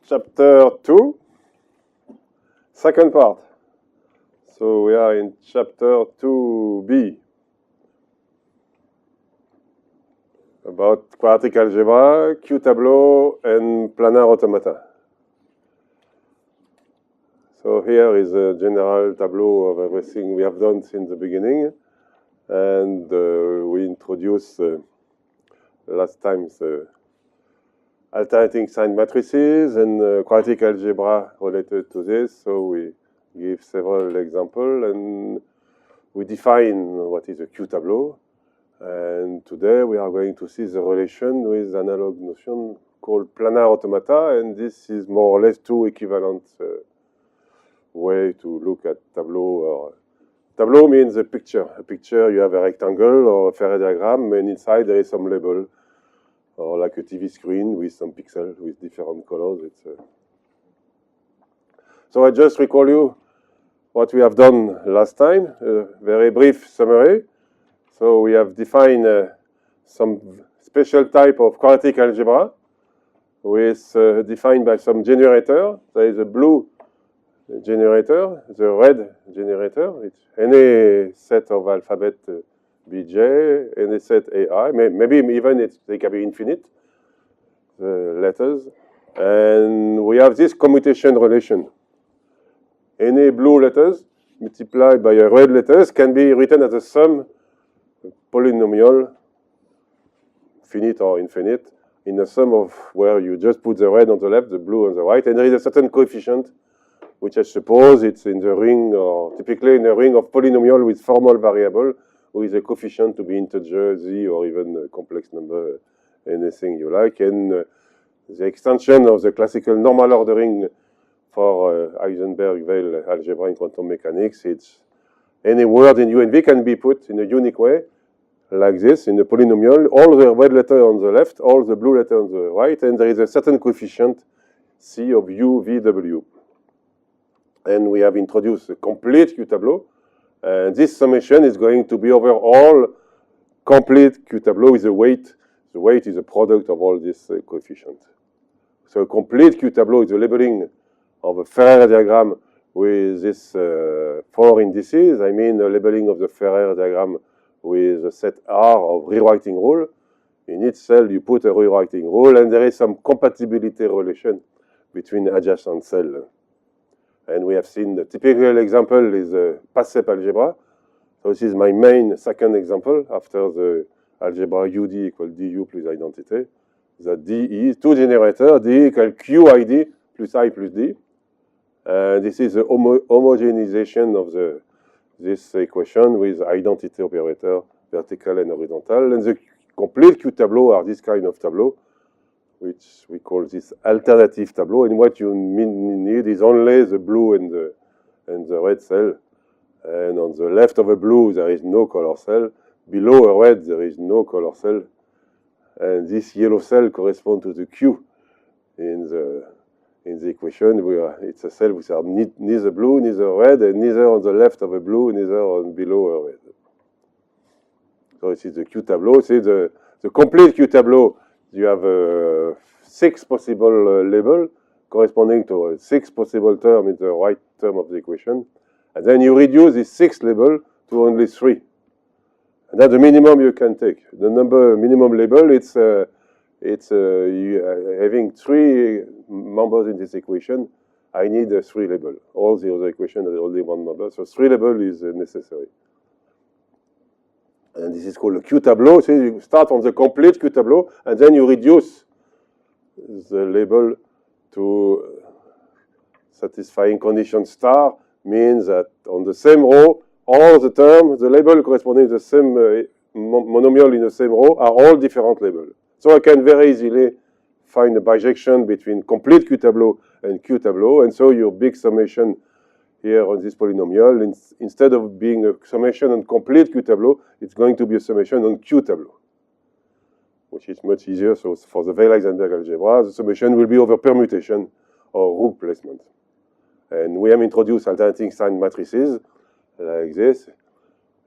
chapter 2, second part. So we are in chapter 2b about quadratic algebra, Q-tableau, and planar automata. So here is a general tableau of everything we have done since the beginning, and we introduced last time the alternating sign matrices and quadratic algebra related to this. So we give several examples and we define what is a Q-tableau. And today we are going to see the relation with analog notion called planar automata, and this is more or less two equivalent way to look at tableau. Tableau means a picture. A picture, you have a rectangle or a Ferré diagram, and inside there is some label, or like a TV screen with some pixels with different colors. So I just recall you what we have done last time, a very brief summary. So we have defined some special type of quadratic algebra with defined by some generator. There is a blue generator, the red generator. It's any set of alphabet Bj, any set Ai, maybe even they can be infinite, the letters. And we have this commutation relation. Any blue letters multiplied by a red letters can be written as a sum polynomial, finite or infinite, in a sum of where you just put the red on the left, the blue on the right, and there is a certain coefficient, which I suppose it's in the ring, or typically in a ring of polynomial with formal variable, with a coefficient to be integer, z, or even a complex number, anything you like. And the extension of the classical normal ordering for Heisenberg-Weil algebra in quantum mechanics, it's any word in U and V can be put in a unique way, like this, in a polynomial, all the red letter on the left, all the blue letter on the right, and there is a certain coefficient C of U, V, W. And we have introduced a complete Q-tableau. And this summation is going to be over all complete Q-tableau with a weight. The weight is a product of all these coefficients. So a complete Q-tableau is the labeling of a Ferré diagram with this 4 indices. I mean the labeling of the Ferré diagram with a set R of rewriting rule. In each cell you put a rewriting rule, and there is some compatibility relation between adjacent cells. And we have seen the typical example is the PASEP algebra. So this is my main second example after the algebra UD equal DU plus identity. The D is two generators, D equal QID plus I plus D. This is the homogenization of this equation with identity operator, vertical and horizontal. And the complete Q-tableau are this kind of tableau, which we call this alternative tableau. And what you need is only the blue and the red cell. And on the left of a blue, there is no color cell. Below a red, there is no color cell. And this yellow cell corresponds to the Q in the equation, where it's a cell which are neither blue, neither red, and neither on the left of a blue, neither on below a red. So this is the Q-tableau. See the complete Q-tableau. You have 6 possible labels corresponding to 6 possible terms in the right term of the equation. And then you reduce this 6 label to only 3. And that's the minimum you can take. The minimum label, it's having 3 members in this equation. I need 3 label. All the other equations are only 1 member. So 3 label is necessary. And this is called a Q-tableau. So you start on the complete Q-tableau, and then you reduce the label to satisfying condition star, means that on the same row, all the terms, the label corresponding to the same monomial in the same row are all different labels. So I can very easily find a bijection between complete Q-tableau and Q-tableau, and so your big summation here on this polynomial, instead of being a summation on complete Q-tableau, it's going to be a summation on Q-tableau, which is much easier. So for the Weil-Heisenberg algebra, the summation will be over permutation or root placement. And we have introduced alternating sign matrices like this.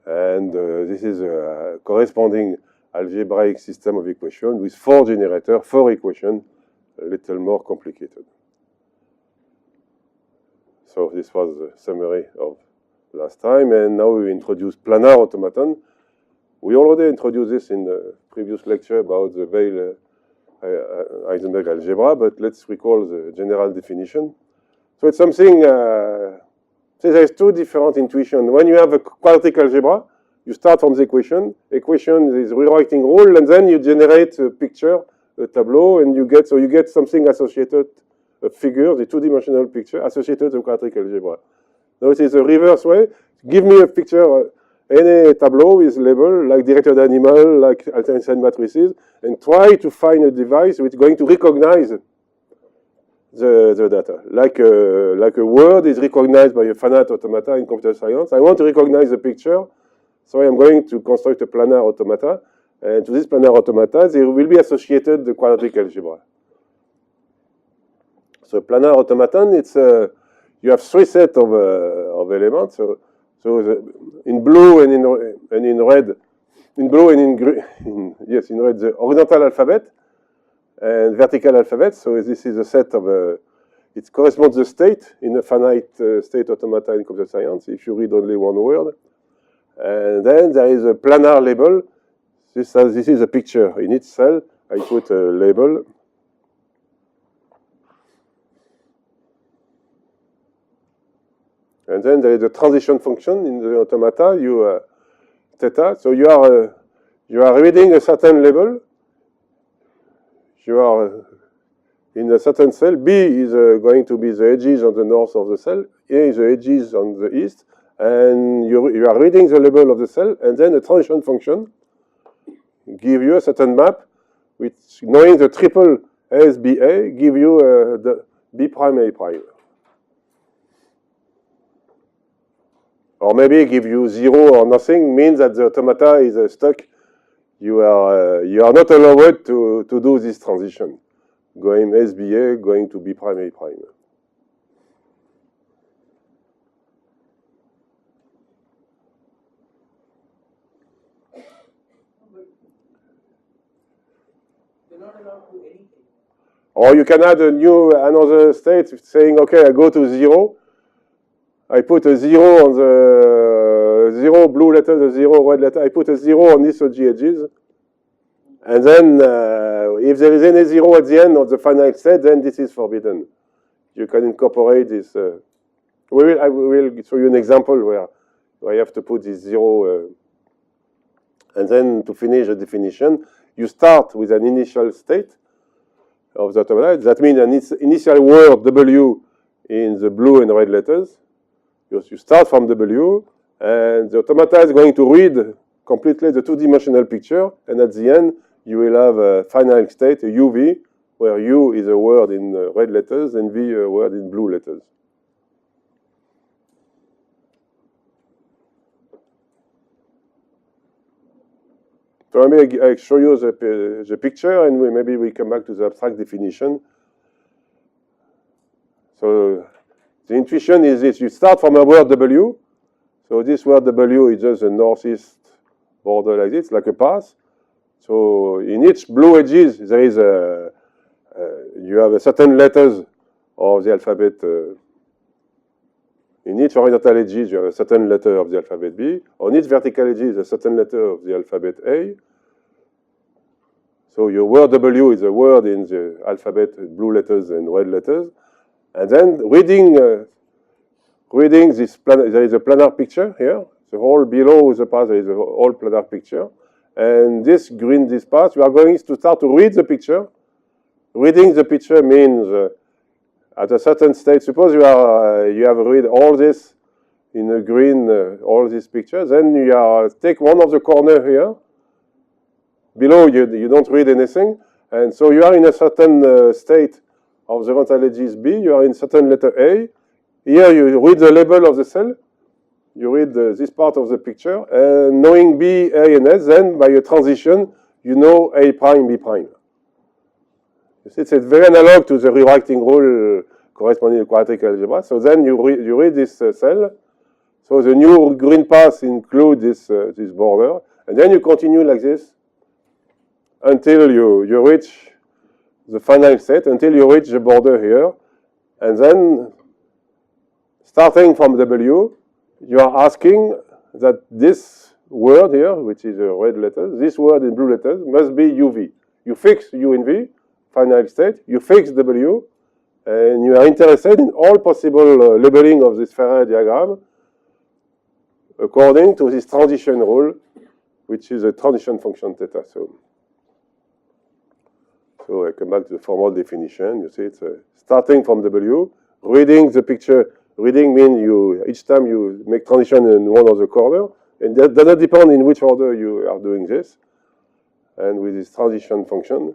And this is a corresponding algebraic system of equations with 4 generators, 4 equations, a little more complicated. So this was the summary of last time, and now we introduce planar automaton. We already introduced this in the previous lecture about the Weil Heisenberg algebra, but let's recall the general definition. So it's something, there's two different intuitions. When you have a quadratic algebra, you start from the equation. Equation is rewriting rule, and then you generate a picture, a tableau, and you get something associated, a figure, the two-dimensional picture associated to quadratic algebra. Now it is a reverse way. Give me a picture, any tableau with label, like directed animal, like alternate sign matrices, and try to find a device which is going to recognize the data. Like a word is recognized by a finite automata in computer science. I want to recognize the picture, so I'm going to construct a planar automata. And to this planar automata, there will be associated the quadratic algebra. So planar automaton, it's you have three sets of elements. So in blue and in red, in blue and in green, yes, in red, the horizontal alphabet and vertical alphabet. So this is a set of, it corresponds to the state in a finite state automata in computer science, if you read only one word. And then there is a planar label. This is a picture. In each cell, I put a label. And then there is a transition function in the automata, theta. So you are reading a certain label. You are in a certain cell. B is going to be the edges on the north of the cell. A is the edges on the east. And you are reading the label of the cell. And then a transition function give you a certain map, which, knowing the triple SBA, give you the B prime A prime. Or maybe give you 0 or nothing, means that the automata is stuck. You are not allowed to do this transition, going SBA, going to B prime A prime. You're not allowed to do anything. Or you can add another state saying, okay, I go to 0. I put a 0 on the 0 blue letter, the 0 red letter. I put a 0 on these edges. And then if there is any 0 at the end of the finite state, then this is forbidden. You can incorporate this. I will show you an example where you have to put this 0. And then to finish the definition, you start with an initial state of the automata. That means an initial word W in the blue and red letters. You start from W, and the automata is going to read completely the two-dimensional picture, and at the end, you will have a final state, a UV, where U is a word in red letters, and V a word in blue letters. So maybe I show you the picture, and maybe we come back to the abstract definition. So the intuition is this. You start from a word W. So this word W is just a northeast border like this, like a path. So in each blue edges, there is you have a certain letters of the alphabet. In each horizontal edges, you have a certain letter of the alphabet B. On each vertical edges, a certain letter of the alphabet A. So your word W is a word in the alphabet, blue letters and red letters. And then reading this, there is a planar picture here. The whole below the path, there is a whole planar picture. And this path, you are going to start to read the picture. Reading the picture means at a certain state, suppose you have read all this in a green, all these pictures, then you take one of the corner here. Below, you don't read anything. And so you are in a certain state of the horizontal edges B, you are in certain letter A. Here you read the label of the cell. You read this part of the picture. And knowing B, A, and S, then by a transition, you know A prime, B prime. You see, it's very analog to the rewriting rule corresponding to quadratic algebra. So then you read this cell. So the new green path includes this border. And then you continue like this until you reach the final state, until you reach the border here. And then starting from W, you are asking that this word here, which is a red letter, this word in blue letters, must be UV. You fix U in V, final state, you fix W, and you are interested in all possible labeling of this Ferrari diagram according to this transition rule, which is a transition function theta. So I come back to the formal definition. You see, it's starting from W, reading the picture. Reading means each time you make transition in one of the corner, and that does not depend in which order you are doing this. And with this transition function,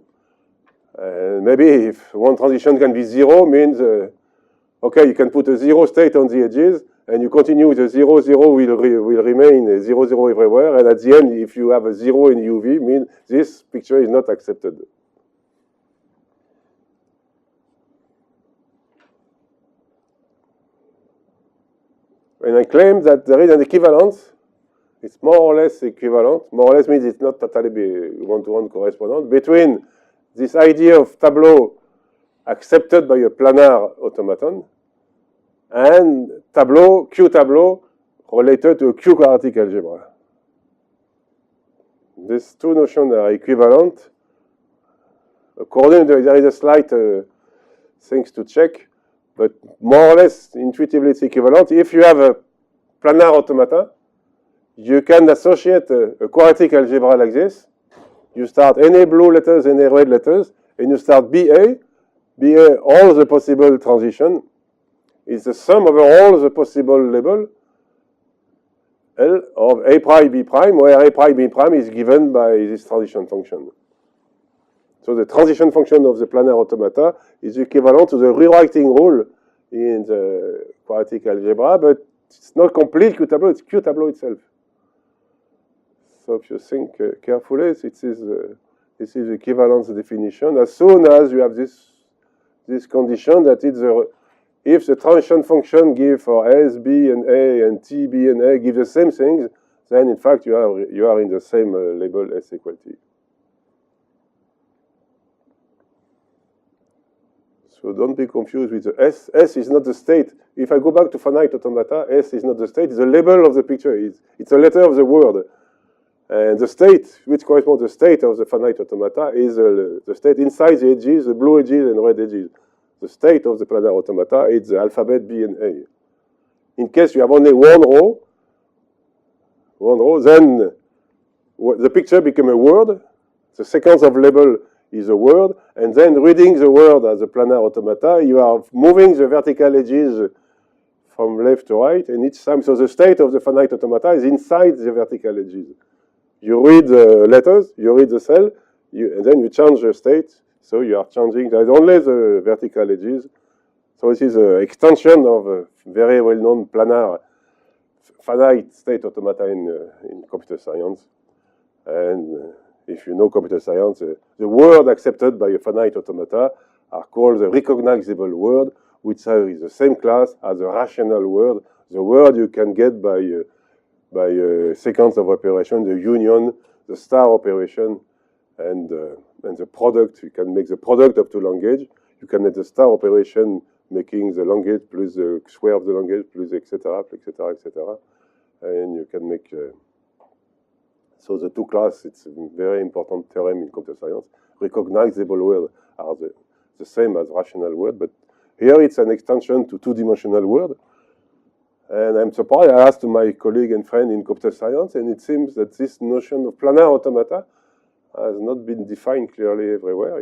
and maybe if one transition can be 0, means, okay, you can put a 0 state on the edges, and you continue with a 0, 0 will remain 0, 0 everywhere, and at the end, if you have a 0 in UV, means this picture is not accepted. And I claim that there is an equivalence. It's more or less equivalent. More or less means it's not totally one-to-one correspondent between this idea of tableau accepted by a planar automaton and tableau, Q tableau, related to a Q quadratic algebra. These two notions are equivalent. According to, there is a slight things to check, but more or less intuitively it's equivalent. If you have a planar automata, you can associate a quadratic algebra like this. You start any blue letters, any red letters, and you start BA. BA, all the possible transition is the sum over all the possible label L of A prime, B prime, where A prime, B prime is given by this transition function. So the transition function of the planar automata is equivalent to the rewriting rule in the quadratic algebra, but it's not complete Q tableau, it's Q tableau itself. So if you think carefully, this is equivalence definition. As soon as you have this condition that it's if the transition function give for S, B, and A, and T, B, and A give the same things, then in fact you are in the same label S equal T. So don't be confused with the S. S is not the state. If I go back to finite automata, S is not the state. It's the label of the picture. It's a letter of the word. And the state, which corresponds to the state of the finite automata, is the state inside the edges, the blue edges and red edges. The state of the planar automata is the alphabet B and A. In case you have only one row, then the picture becomes a word. The sequence of label is a word, and then reading the word as a planar automata, you are moving the vertical edges from left to right, and each time, so the state of the finite automata is inside the vertical edges. You read the letters, you read the cell, and then you change the state, so you are changing, there is only the vertical edges. So this is an extension of a very well-known planar finite state automata in computer science. And if you know computer science, the word accepted by a finite automata are called the recognizable word, which is the same class as a rational word, the word you can get by a sequence of operation, the union, the star operation, and the product. You can make the product of two languages. You can make the star operation making the language plus the square of the language plus etc., etc., etc. And you can make... So the two classes, it's a very important theorem in computer science. Recognizable words are the same as rational word, but here it's an extension to two-dimensional word. And I'm surprised, I asked my colleague and friend in computer science, and it seems that this notion of planar automata has not been defined clearly everywhere.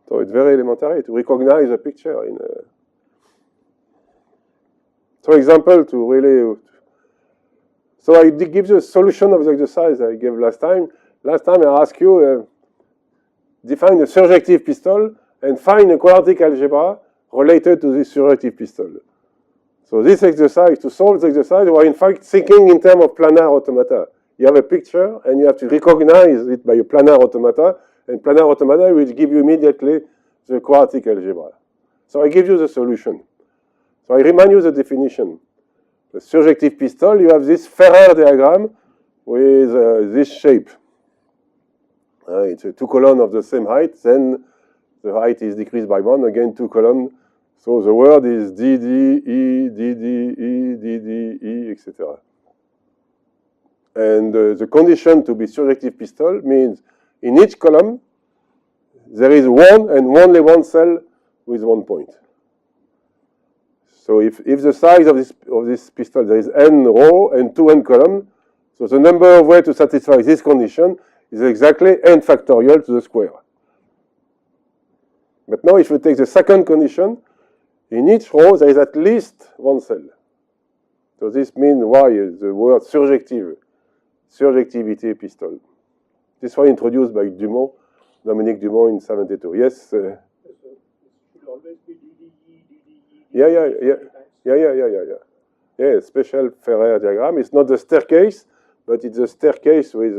So it's very elementary to recognize a picture. So example to really... So I give you a solution of the exercise I gave last time. Last time I asked you, define a surjective pistol and find a quadratic algebra related to this surjective pistol. So this exercise, to solve this exercise, we are in fact thinking in terms of planar automata. You have a picture and you have to recognize it by a planar automata, and planar automata will give you immediately the quadratic algebra. So I give you the solution. So I remind you the definition. The surjective pistol, you have this Ferrer diagram with this shape. It's a two column of the same height, then the height is decreased by one, again two column, So the word is DDE, DDE, DDE, etc. And the condition to be surjective pistol means in each column there is one and only one cell with 1 point. So if the size of this pistol, there is n row and 2n column, so the number of ways to satisfy this condition is exactly n factorial to the square. But now if you take the second condition, in each row there is at least one cell. So this means why the word surjectivity pistol. This was introduced by Dumont, Dominique Dumont in 72. Yes? So it should always be DDE, DDE. Yeah. Yeah, special Ferrer diagram. It's not the staircase, but it's a staircase with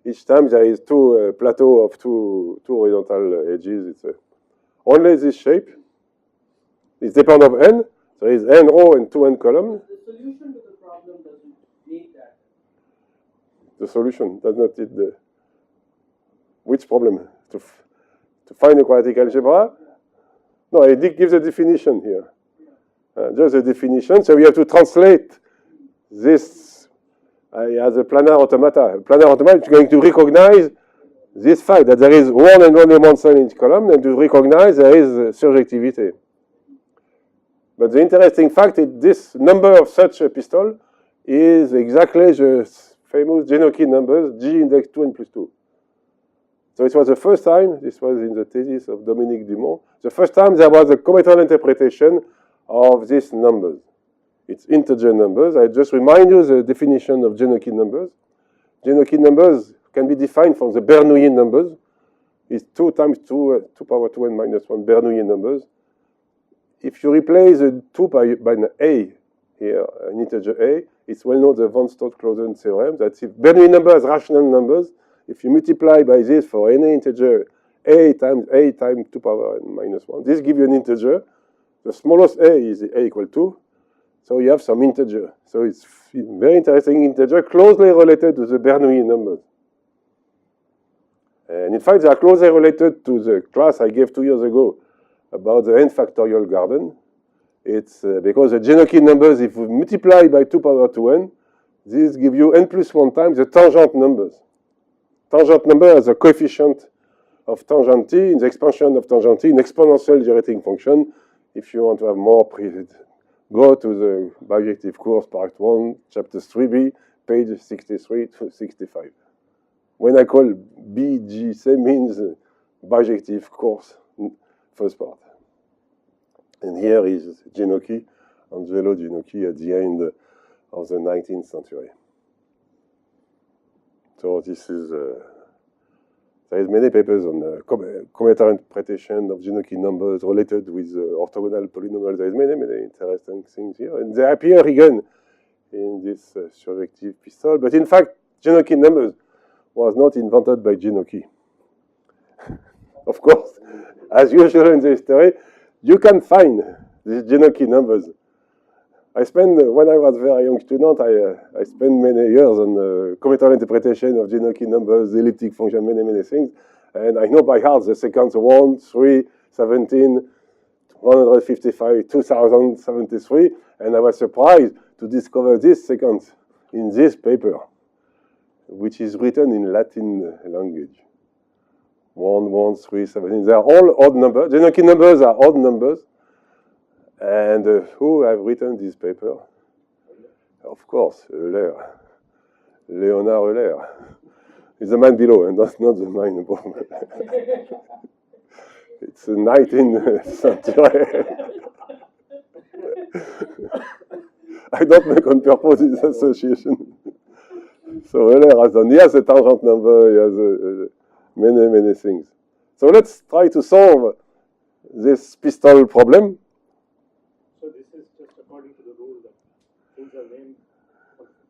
each time there is two plateau of two horizontal edges. It's only this shape. It depends of n. There is n row and 2n column. The solution to the problem doesn't need that. The solution does not need the... Which problem? To find a quadratic algebra? No, I did give the definition here. Just the definition. So we have to translate this as a planar automata. Planar automata is going to recognize this fact that there is one and only one cell in each column, and to recognize there is surjectivity. But the interesting fact is this number of such a pistol is exactly the famous Genockey numbers, G index 2n plus 2. So it was the first time, this was in the thesis of Dominique Dumont, the first time there was a combinatorial interpretation of these numbers. It's integer numbers. I just remind you the definition of Genockey numbers. Genockey numbers can be defined from the Bernoulli numbers. It's 2 times 2 power 2n minus 1 Bernoulli numbers. If you replace the 2 by an a here, an integer a, it's well known the von Staudt-Clausen theorem that if Bernoulli numbers are rational numbers, if you multiply by this for any integer a times 2 power n minus 1, this gives you an integer. The smallest a is a equal to, so you have some integer. So it's very interesting integer, closely related to the Bernoulli numbers. And in fact, they are closely related to the class I gave 2 years ago about the n factorial garden. It's because the Genockey numbers, if we multiply by 2 power 2n, this gives you n plus 1 times the tangent numbers. Tangent number is a coefficient of tangent t in the expansion of tangent t in exponential generating function. If you want to have more, go to the bijective course, part 1, chapter 3b, page 63 to 65. When I call BGC means bijective course, first part. And here is Genockey, Angelo Genockey at the end of the 19th century. So this is, there is many papers on combinatorial interpretation of Genockey numbers related with orthogonal polynomials. There is many interesting things here. And they appear again in this surjective pistol. But in fact, Genockey numbers was not invented by Genockey. Of course, as usual in the history, you can find these Genockey numbers. I spent, when I was a very young student, I spent many years on combinatorial interpretation of Genockey numbers, elliptic function, many things. And I know by heart the sequence 1, 3, 17, 155, 2073. And I was surprised to discover this sequence in this paper, which is written in Latin language. 1, 1, 3, 17. They are all odd numbers. Genockey numbers are odd numbers. And who have written this paper? Of course, Euler. Leonard Euler. It's the man below, and that's not the man above. It's the 19th century. I don't make on purpose this association. So Euler has done, he has a tangent number, he has many things. So let's try to solve this pistol problem. So this is just according to the rule that things are named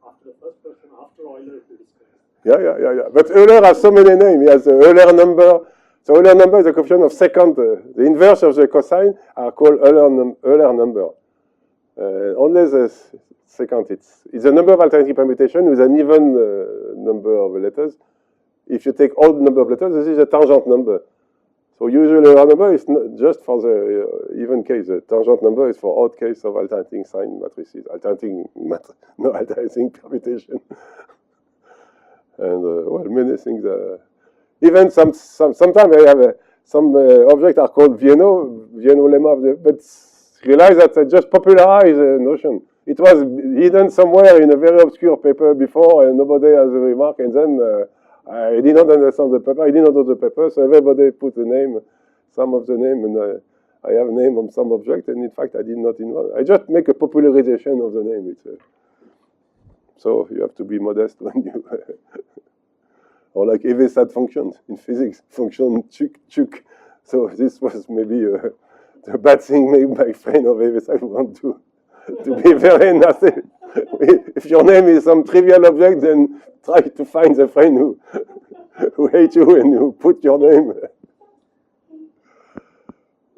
after the first person, after Euler if you discuss. Yeah. But Euler has so many names. He has the Euler number. So Euler number is the coefficient of secant. The inverse of the cosine are called Euler number. Only the secant, it's a number of alternating permutation with an even number of letters. If you take odd number of letters, this is a tangent number. So usually a number is not just for the even case. The tangent number is for odd case of alternating sign matrices, alternating permutation. And well, many things. Even sometimes I have some objects are called Vienno lemma, but realize that I just popularized the notion. It was hidden somewhere in a very obscure paper before, and nobody has a remark. And then I did not understand the paper. I did not know the paper, so everybody put the name, some of the name, and I have a name on some object. And in fact, I did not invent. I just make a popularization of the name. So you have to be modest when you. Or like Heaviside functions in physics, function chuk. So this was maybe the bad thing made by friend of Heaviside who want to be very nasty. If your name is some trivial object, then try to find the friend who hates you and who put your name.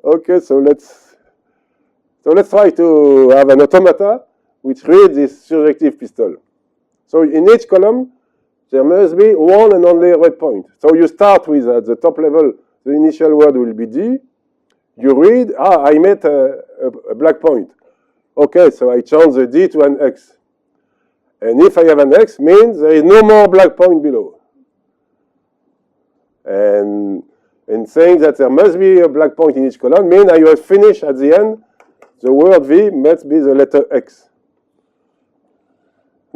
Okay, so let's try to have an automata which reads this surjective pistol. So in each column, there must be one and only read point. So you start with, at the top level, the initial word will be D. You read, I met a black point. Okay, so I change the D to an X. And if I have an X, means there is no more black point below. And saying that there must be a black point in each column, means I will finish at the end, the word V must be the letter X.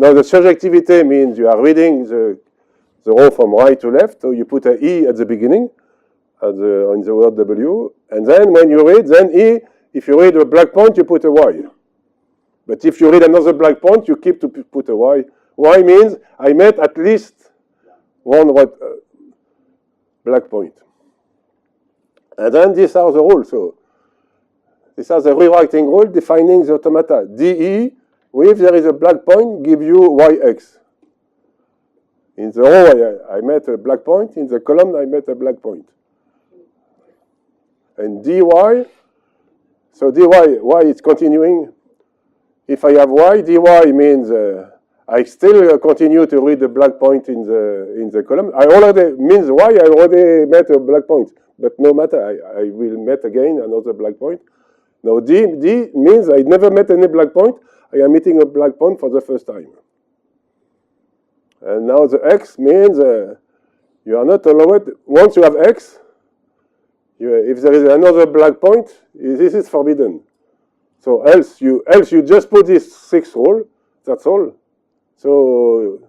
Now, the surjectivity means you are reading the row from right to left, so you put an E at the beginning, on the word W, and then when you read, then E, if you read a black point, you put a Y. But if you read another black point, you keep to put a Y. Y means I met at least one black point. And then these are the rules. So these are the rewriting rule defining the automata. DE, if there is a black point, give you YX. In the row, I met a black point. In the column, I met a black point. And DY, so DY, Y is continuing. If I have Y, DY means I still continue to read the black point in the column. I already, means Y, I already met a black point. But no matter, I will met again another black point. Now D means I never met any black point. I am meeting a black point for the first time. And now the X means you are not allowed, once you have X, if there is another black point, this is forbidden. So else you just put this 6 rule, that's all. So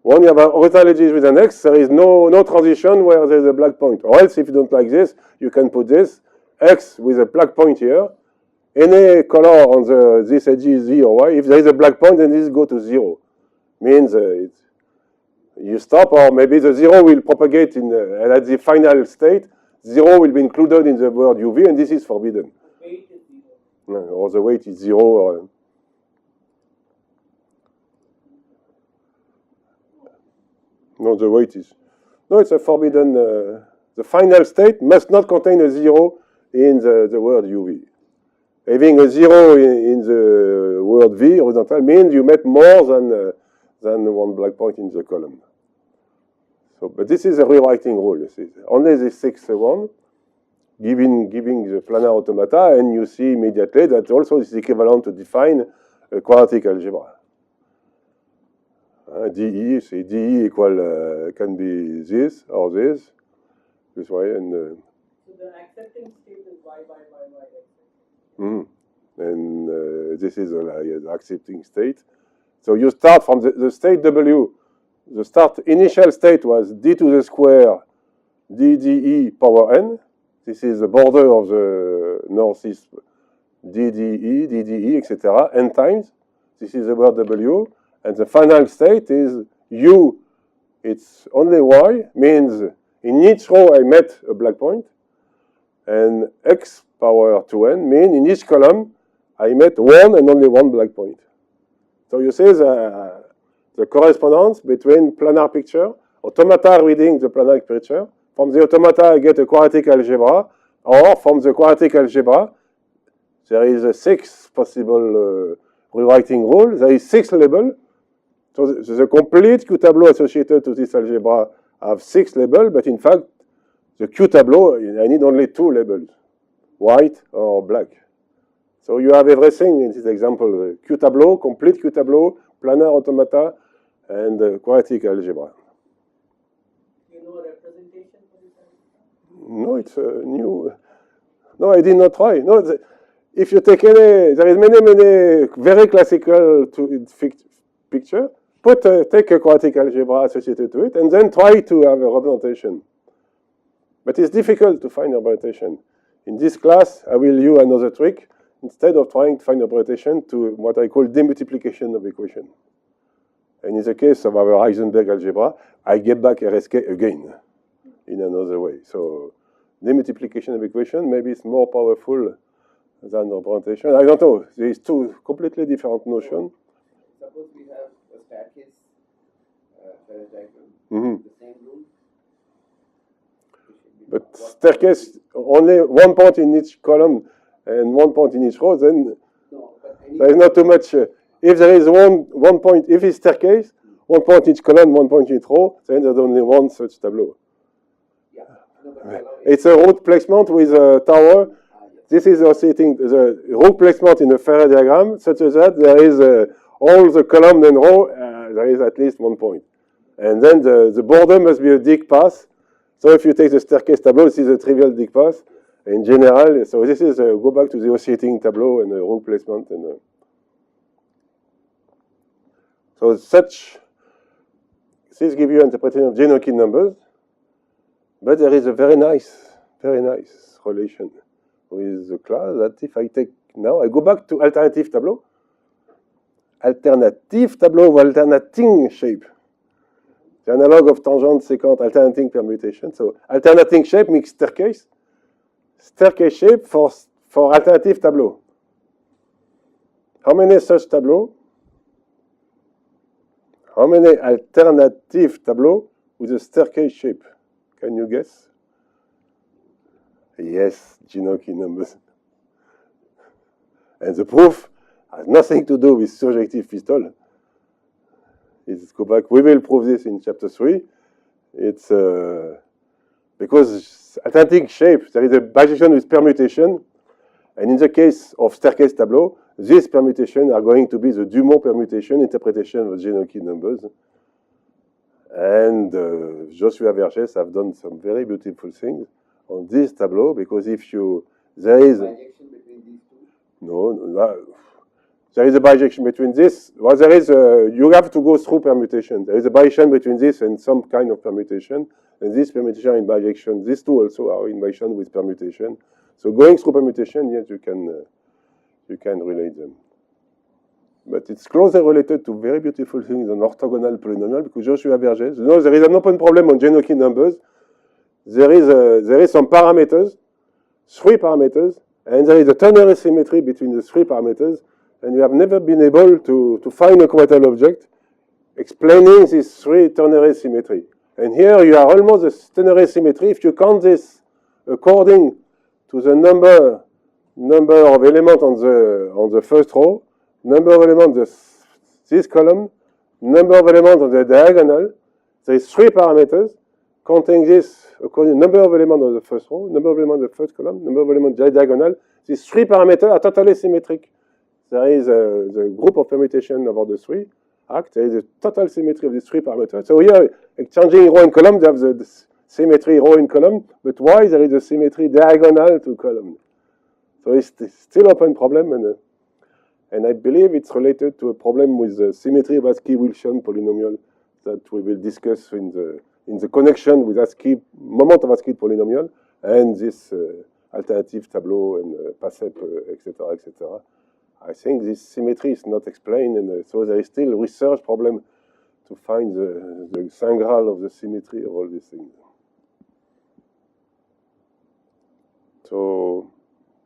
when you have an orthologist with an X, there is no transition where there is a black point. Or else, if you don't like this, you can put this X with a black point here. Any color on this edge is Z or Y. If there is a black point, then this go to 0. Means you stop, or maybe the 0 will propagate and at the final state, 0 will be included in the word UV, and this is forbidden. Weight is 0. Or the weight is 0. Or, no, the weight is. No, it's a forbidden. The final state must not contain a 0 in the word UV. Having a 0 in the word V, horizontal, means you met more than one black point in the column. So, but this is a rewriting rule. You see. Only the 6th one, giving the planar automata, and you see immediately that also is equivalent to define a quadratic algebra. DE, see, DE equal can be this or this way, and so the accepting state is y. And this is the accepting state. So you start from the state W. The initial state was d to the square dde power n. This is the border of the northeast dde, etc. n times. This is the word W. And the final state is U. It's only Y, means in each row I met a black point. And X power 2n means in each column I met one and only one black point. So you see the correspondence between planar picture, automata reading the planar picture. From the automata I get a quadratic algebra, or from the quadratic algebra there is a 6 possible rewriting rule. There is 6 labels. So the complete Q tableau associated to this algebra have 6 labels, but in fact the Q tableau, I need only two labels, white or black. So you have everything in this example, the Q tableau, complete Q tableau, planar automata, and quadratic algebra. You know a representation for this algebra? No, it's a new. No, I did not try. No, if you take any, there is many very classical picture. Take a quadratic algebra associated to it, and then try to have a representation. But it's difficult to find a representation. In this class, I will use another trick. Instead of trying to find a representation to what I call demultiplication of equation. And in the case of our Heisenberg algebra, I get back RSK again in another way. So demultiplication of equation maybe it's more powerful than representation. I don't know. There is two completely different notions. Suppose we have a staircase diagram, the same rule. But staircase, only one point in each column and 1 point in each row, then there is not too much. If there is one point, if it's staircase, 1 point each column, 1 point each row, then there's only one such tableau. Yeah. No, it's a root placement with a tower. This is oscillating the root placement in the Faraday diagram, such as that there is all the column and row, there is at least 1 point. And then the border must be a Dicke path. So if you take the staircase tableau, this is a trivial Dicke path. In general, so this is go back to the oscillating tableau and the row placement. And so this gives you an interpretation of Janoky numbers, but there is a very nice relation with the class that if I take now, I go back to alternative tableau of alternating shape. The analog of tangent, secant, alternating permutation. So alternating shape makes staircase shape for alternative tableau. How many such tableau? How many alternative tableau with a staircase shape? Can you guess? Yes, Janoky numbers. And the proof has nothing to do with surjective pistol. Let's go back. We will prove this in chapter 3. It's because alternating shape, there is a bijection with permutation. And in the case of staircase tableau, these permutations are going to be the Dumont permutation interpretation of Janoky numbers. And Joshua Vergès have done some very beautiful things on this tableau, because if you, there is... Bijection between these two? No, there is a bijection between this. Well, there is you have to go through permutation. There is a bijection between this and some kind of permutation. And this permutation in bijection, these two also are in bijection with permutation. So going through permutation, yes, you can relate them. But it's closely related to very beautiful things on orthogonal polynomial, because Joshua Vergès, there is an open problem on Janoky numbers. There is some parameters, 3 parameters, and there is a ternary symmetry between the 3 parameters, and we have never been able to find a collateral object explaining this 3 ternary symmetry. And here you are almost a ternary symmetry if you count this according to the number of elements on the first row, number of elements this column, number of elements on the diagonal. There is 3 parameters counting this according to number of elements on the first row, number of elements on the first column, number of elements on the diagonal. These 3 parameters are totally symmetric. There is the group of permutation over the 3 act. There is a total symmetry of these 3 parameters. So here, exchanging row and column, they have the symmetry row and column, but why there is a symmetry diagonal to column? So it's still open problem, and I believe it's related to a problem with the symmetry of Askey-Wilson polynomial that we will discuss in the connection with Askey, moment of Askey polynomial, and this alternative tableau and PASEP, etc., etc. I think this symmetry is not explained, and so there is still a research problem to find the Saint Graal of the symmetry of all these things. So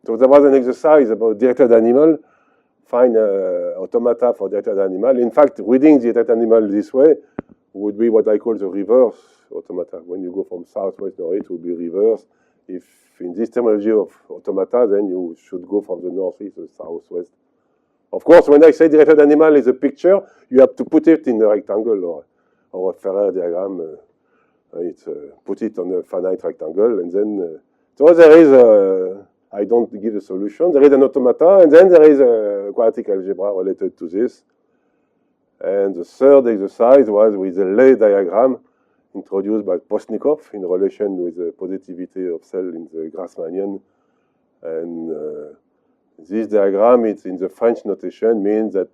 there was an exercise about directed animal, find automata for directed animal. In fact, reading the directed animal this way would be what I call the reverse automata. When you go from southwest north, it will be reverse. If in this terminology of automata, then you should go from the northeast to the southwest. Of course, when I say directed animal is a picture, you have to put it in a rectangle or a Ferrer diagram. It's put it on a finite rectangle, and then so there is I don't give the solution. There is an automata, and then there is a quadratic algebra related to this. And the third exercise was with the Ley diagram introduced by Postnikov in relation with the positivity of cell in the Grassmannian. And this diagram, it's in the French notation, means that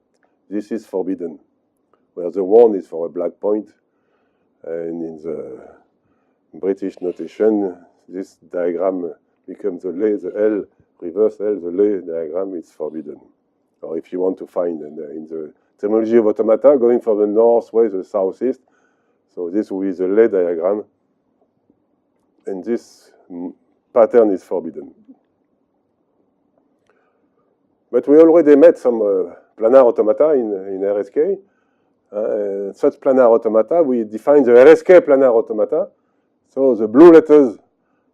this is forbidden, where the 1 is for a black point, and in the British notation, this diagram becomes the Ley, the L, reverse L, the Ley diagram is forbidden. Or if you want to find in the terminology of automata, going from the northwest to the southeast, so this will be the Ley diagram, and this pattern is forbidden. But we already met some planar automata in RSK. Such planar automata, we define the RSK planar automata. So the blue letters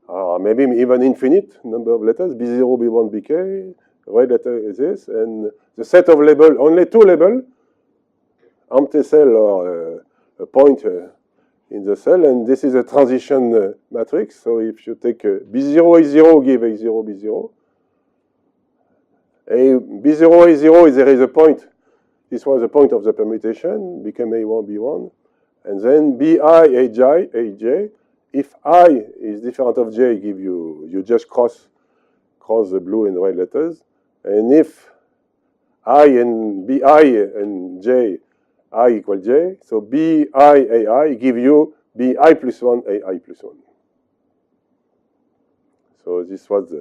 are maybe even infinite number of letters, B0, B1, Bk. Red letter is this, and the set of labels, only 2 labels, empty cell or a point in the cell, and this is a transition matrix. So if you take B0, A0, give A0, B0. B0, A0, there is a point. This was the point of the permutation, became A1, B1. And then Bi, Aj. If I is different of J, give you just cross the blue and red letters. And if I and Bi and J, I equal J, so Bi, Ai give you Bi plus 1, Ai plus 1. So this was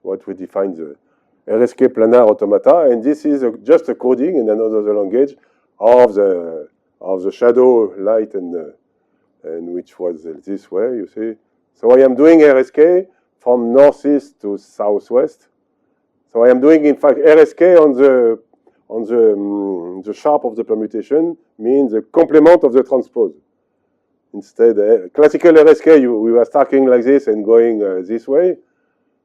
what we defined the RSK planar automata, and this is just a coding in another language of the shadow light and which was this way, you see. So I am doing RSK from northeast to southwest. So I am doing, in fact, RSK on the sharp of the permutation means the complement of the transpose. Instead, classical RSK, we were starting like this and going this way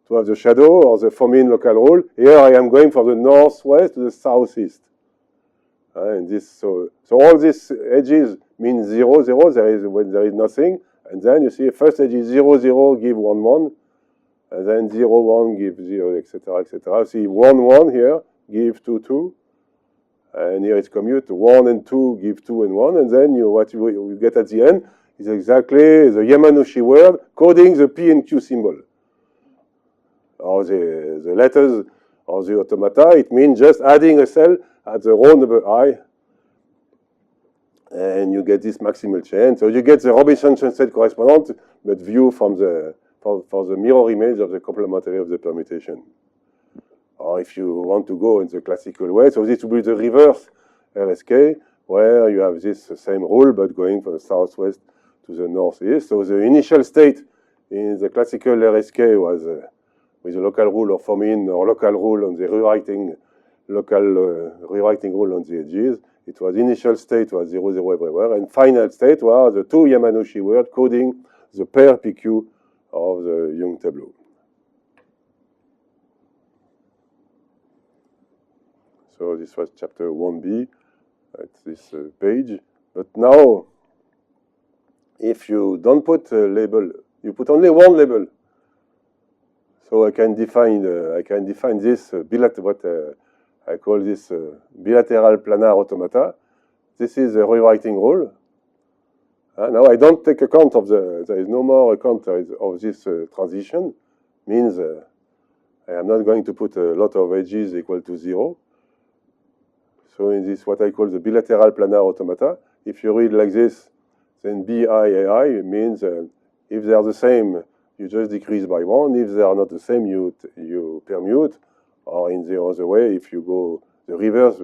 to have the shadow or the Fomin local rule. Here I am going from the northwest to the southeast. And this, so all these edges mean 0, 0, when there is nothing. And then you see first edge is 0, 0, give 1, 1. And then 0, 1, give 0, etc., etc. See 1, 1 here, give 2, 2. And here it's commute, 1 and 2, give 2 and 1. And then what you get at the end is exactly the Yamanouchi word coding the P and Q symbol. Or the letters of the automata, it means just adding a cell at the row number I, and you get this maximal chain. So you get the Robinson-Sunset correspondent, but view from for the mirror image of the complementary of the permutation. Or if you want to go in the classical way, so this will be the reverse RSK, where you have this same rule, but going from the southwest to the northeast. So the initial state in the classical RSK was with the local rule of Fomin or local rule on the rewriting rule on the edges. It was initial state was 0, 0 everywhere, and final state was the 2 Yamanouchi words coding the pair PQ of the Young tableau. So this was chapter 1b at this page. But now, if you don't put a label, you put only one label. So I can define this what I call this bilateral planar automata. This is a rewriting rule. Now I don't take account of there is no more account of this transition. Means I am not going to put a lot of edges equal to 0. So in this, what I call the bilateral planar automata, if you read like this, then BIAI means if they are the same, you just decrease by 1. If they are not the same, you permute. Or in the other way, if you go the reverse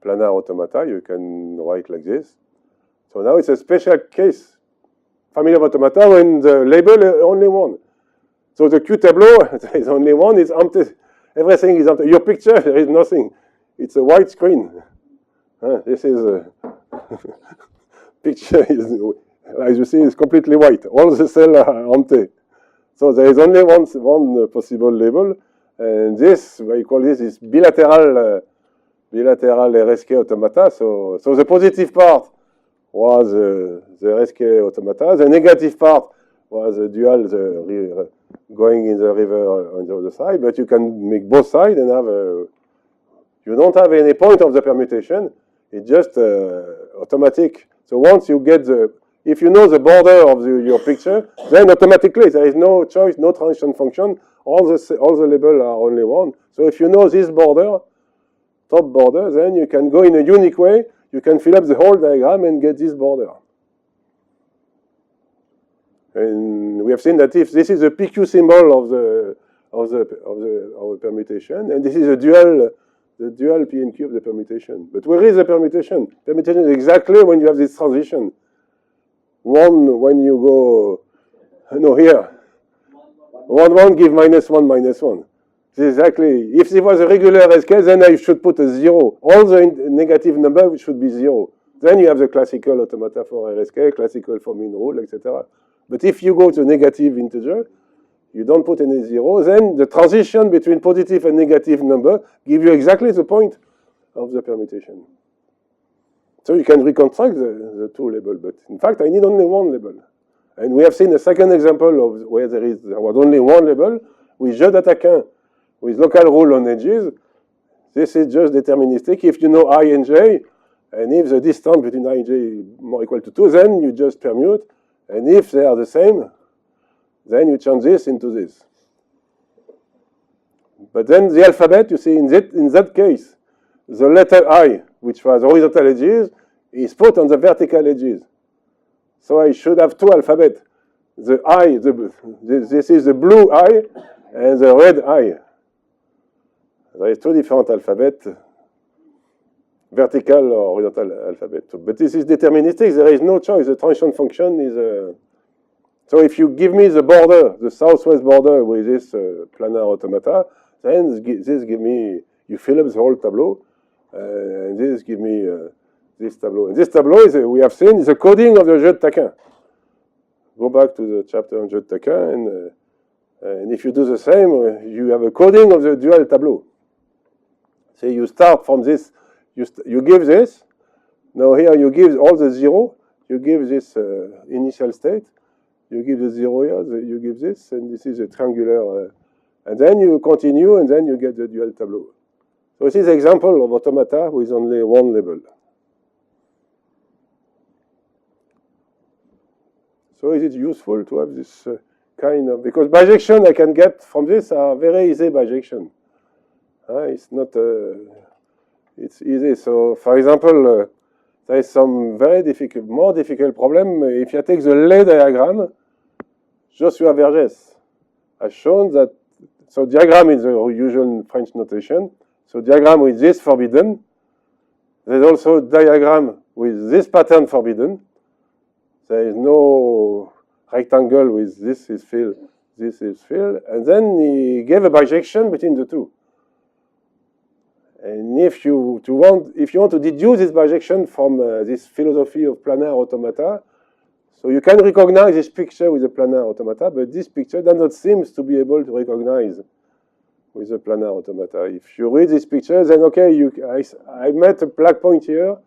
planar automata, you can write like this. So now it's a special case, family of automata, when the label is only one. So the Q tableau, there is only one, it's empty. Everything is empty. Your picture, there is nothing. It's a white screen. This is a picture, as you see, is completely white. All the cells are empty. So there is only one possible label. And this, we call this is bilateral RSK automata. So the positive part was the RSK automata. The negative part was the dual, going in the river on the other side, but you can make both sides and have you don't have any point of the permutation. It's just automatic. So once you get if you know the border of your picture, then automatically there is no choice, no transition function. All the labels are only one. So if you know this border, top border, then you can go in a unique way. You can fill up the whole diagram and get this border. And we have seen that if this is a PQ symbol of the permutation, and this is a the dual P and Q of the permutation. But where is the permutation? Permutation is exactly when you have this transition. One when you go, no, here. 1, 1 give -1, -1. Exactly. If it was a regular RSK, then I should put a 0. All the negative numbers should be 0. Then you have the classical automata for RSK, classical for mean rule, etc. But if you go to negative integer, you don't put any 0, then the transition between positive and negative number give you exactly the point of the permutation. So you can reconstruct the two labels, but in fact I need only one label. And we have seen a second example of where there was only one label with jeu d'attaquant, with local rule on edges. This is just deterministic. If you know I and j, and if the distance between I and j is more equal to 2, then you just permute. And if they are the same, then you change this into this. But then the alphabet, you see, in that case, the letter I, which was horizontal edges, is put on the vertical edges. So I should have two alphabets. The I, this is the blue I, and the red I. There is two different alphabets, vertical or horizontal alphabet. But this is deterministic. There is no choice. The transition function is... So if you give me the border, the southwest border with this planar automata, then this give me, you fill up the whole tableau, and this give me this tableau. And this tableau, is we have seen, is a coding of the jeu de taquin. Go back to the chapter on jeu de taquin, and if you do the same, you have a coding of the dual tableau. So you start from this, you give this, now here you give all the 0, you give this initial state, you give the 0 here, you give this, and this is a triangular, and then you continue, and then you get the dual tableau. So this is an example of automata with only one label. So is it useful to have this kind of, because bijection I can get from this are very easy bijection. It's not, it's easy. So for example, there is some very difficult, more difficult problem. If you take the Lay diagram, Joshua Vergès has shown that, so diagram is the usual French notation. So diagram with this forbidden. There's also diagram with this pattern forbidden. There is no rectangle with this is filled, this is filled. And then he gave a bijection between the two. And if you want to deduce this bijection from this philosophy of planar automata, so you can recognize this picture with the planar automata, but this picture does not seem to be able to recognize with the planar automata. If you read this picture, then okay, I met a black point here,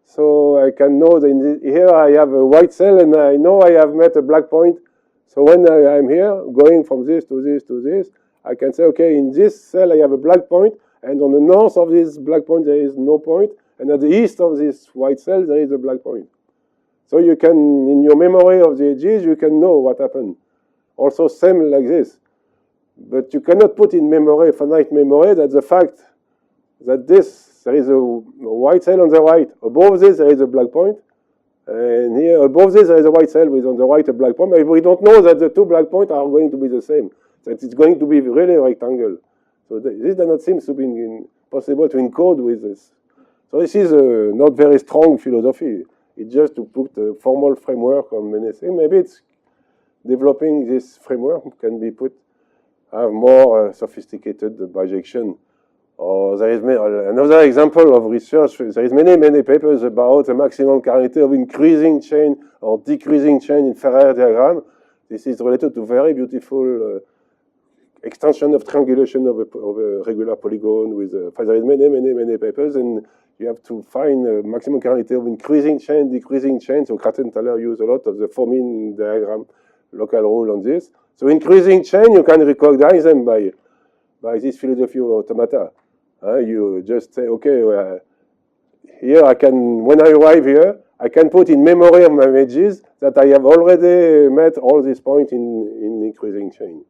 so I can know that here I have a white cell, and I know I have met a black point. So when I'm here, going from this to this to this, I can say, okay, in this cell I have a black point, and on the north of this black point there is no point, and at the east of this white cell there is a black point. So you can, in your memory of the edges, you can know what happened. Also same like this. But you cannot put in memory, finite memory, that the fact that there is a white cell on the right, above this there is a black point, and here above this there is a white cell with on the right a black point, but we don't know that the two black points are going to be the same, that it's going to be really a rectangle. So this does not seem to be possible to encode with this. So this is a not very strong philosophy. It's just to put a formal framework on many things. Maybe it's developing this framework can be put, have more sophisticated bijection. Or there is another example of research. There is many papers about the maximum cardinality of increasing chain or decreasing chain in Ferrier diagram. This is related to very beautiful extension of triangulation of a regular polygon with there is many papers, and you have to find a maximum cardinality of increasing chain, decreasing chain. So Kratten Thaler used a lot of the Fomin diagram local rule on this. So increasing chain, you can recognize them by this philosophy of automata. You just say, okay, here I can, when I arrive here, I can put in memory of my images that I have already met all these points in increasing chain.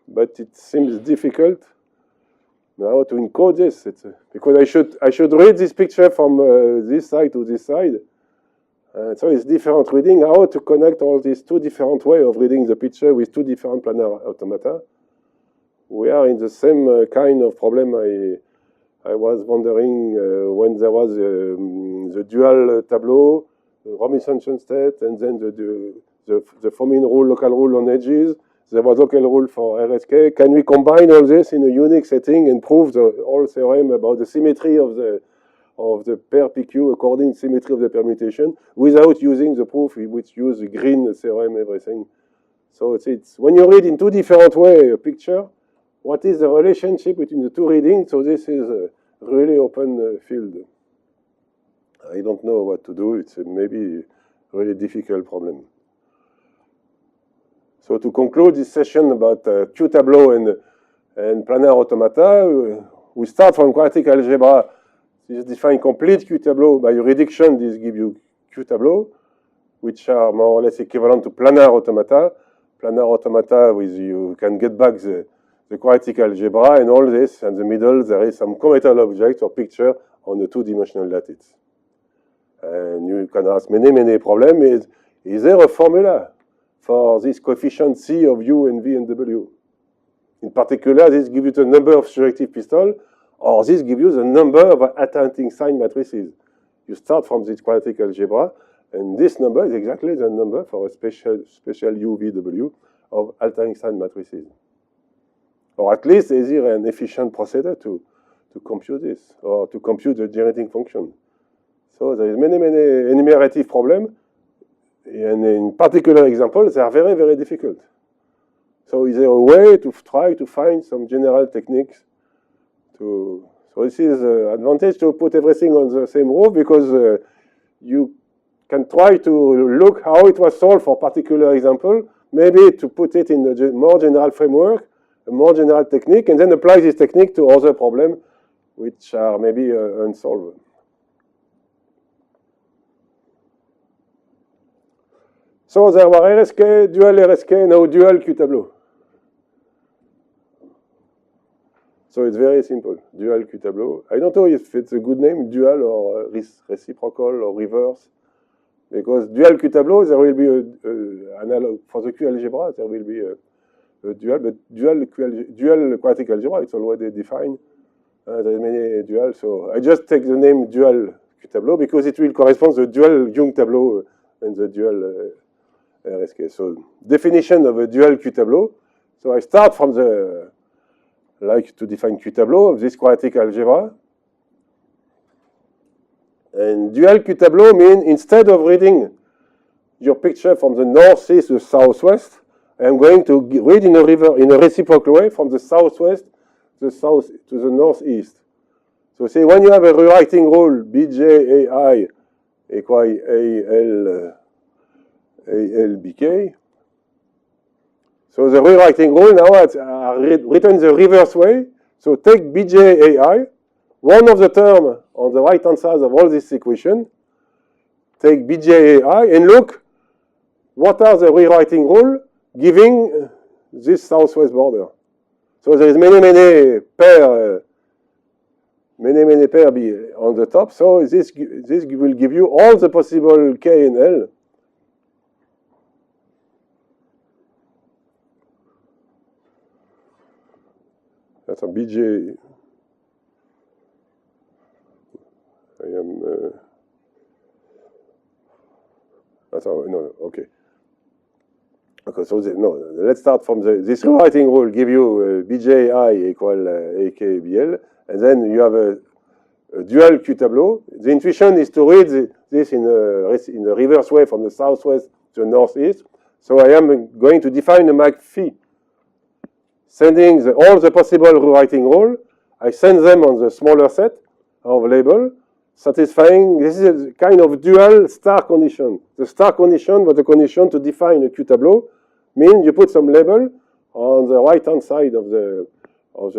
But it seems difficult now to encode this. Because I should read this picture from this side to this side. So it's different reading, how to connect all these two different ways of reading the picture with two different planar automata. We are in the same kind of problem I was wondering when there was the dual tableau, the Robinson state, and then the Fomin rule, local rule on edges. There was local rule for RSK. Can we combine all this in a unique setting and prove the whole theorem about the symmetry of the pair PQ according to symmetry of the permutation without using the proof which use the green theorem, everything. So it's when you read in two different ways a picture, what is the relationship between the two readings? So this is a really open field. I don't know what to do. It's maybe a really difficult problem. So to conclude this session about Q-tableau and planar automata, we start from quadratic algebra. This defines complete Q-tableau. By reduction, this gives you Q-tableau, which are more or less equivalent to planar automata. Planar automata, with you can get back the quadratic algebra and all this. In the middle, there is some cometal object or picture on the two-dimensional lattice. And you can ask many problems. Is there a formula for this coefficient C of U and V and W? In particular, this gives you the number of surjective pistols, or this gives you the number of alternating sign matrices. You start from this quadratic algebra, and this number is exactly the number for a special U, V, W of alternating sign matrices. Or at least is there an efficient procedure to compute this, or to compute the generating function. So there is many enumerative problems, and in particular examples, they are very difficult. So is there a way to try to find some general techniques so this is an advantage to put everything on the same roof, because you can try to look how it was solved for a particular example, maybe to put it in a more general framework, a more general technique, and then apply this technique to other problems which are maybe unsolved. So there were RSK, dual RSK, now dual Q-tableau. So it's very simple, dual Q-tableau. I don't know if it's a good name, dual or reciprocal or reverse, because dual Q-tableau, there will be an analog for the Q algebra, there will be a dual, but dual quadratic algebra, it's already defined. There are many dual, so I just take the name dual Q-tableau because it will correspond to the dual Young tableau and the dual RSK. So definition of a dual Q-tableau. So I start from the, like to define Q-tableau of this quadratic algebra. And dual Q-tableau means instead of reading your picture from the northeast to the southwest, I'm going to read in a reciprocal way from the southwest to the northeast. So say when you have a rewriting rule BJAI equal ALBK. So the rewriting rule now are written the reverse way. So take BJAI, one of the terms on the right hand side of all this equation. Take BJAI and look what are the rewriting rules giving this southwest border. So there is many pair on the top. So this will give you all the possible K and L. That's a BJ. I am. No, okay. Okay, so let's start from this rewriting rule give you BJI equal AKBL, and then you have a dual Q-tableau. The intuition is to read this in the reverse way from the southwest to the northeast. So I am going to define a MAC phi. sending all the possible rewriting rule. I send them on the smaller set of label, satisfying, this is a kind of dual star condition. The star condition was the condition to define a Q-tableau, means you put some label on the right-hand side of the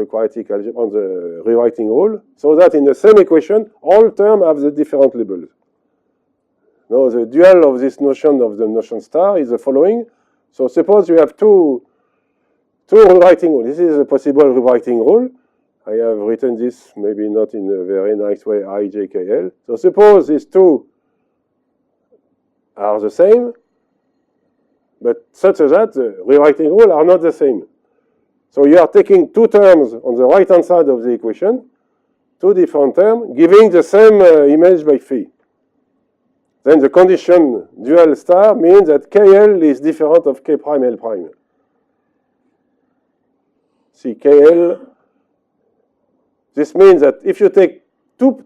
quadratic algebra, on the rewriting rule, so that in the same equation, all terms have the different labels. Now, the dual of this notion of the notion star is the following. So suppose you have two rewriting rules. This is a possible rewriting rule. I have written this maybe not in a very nice way, I, J, K, L. So suppose these two are the same, but such that the rewriting rules are not the same. So you are taking two terms on the right-hand side of the equation, two different terms, giving the same image by phi. Then the condition dual star means that KL is different of K prime L prime. See, KL, this means that if you take two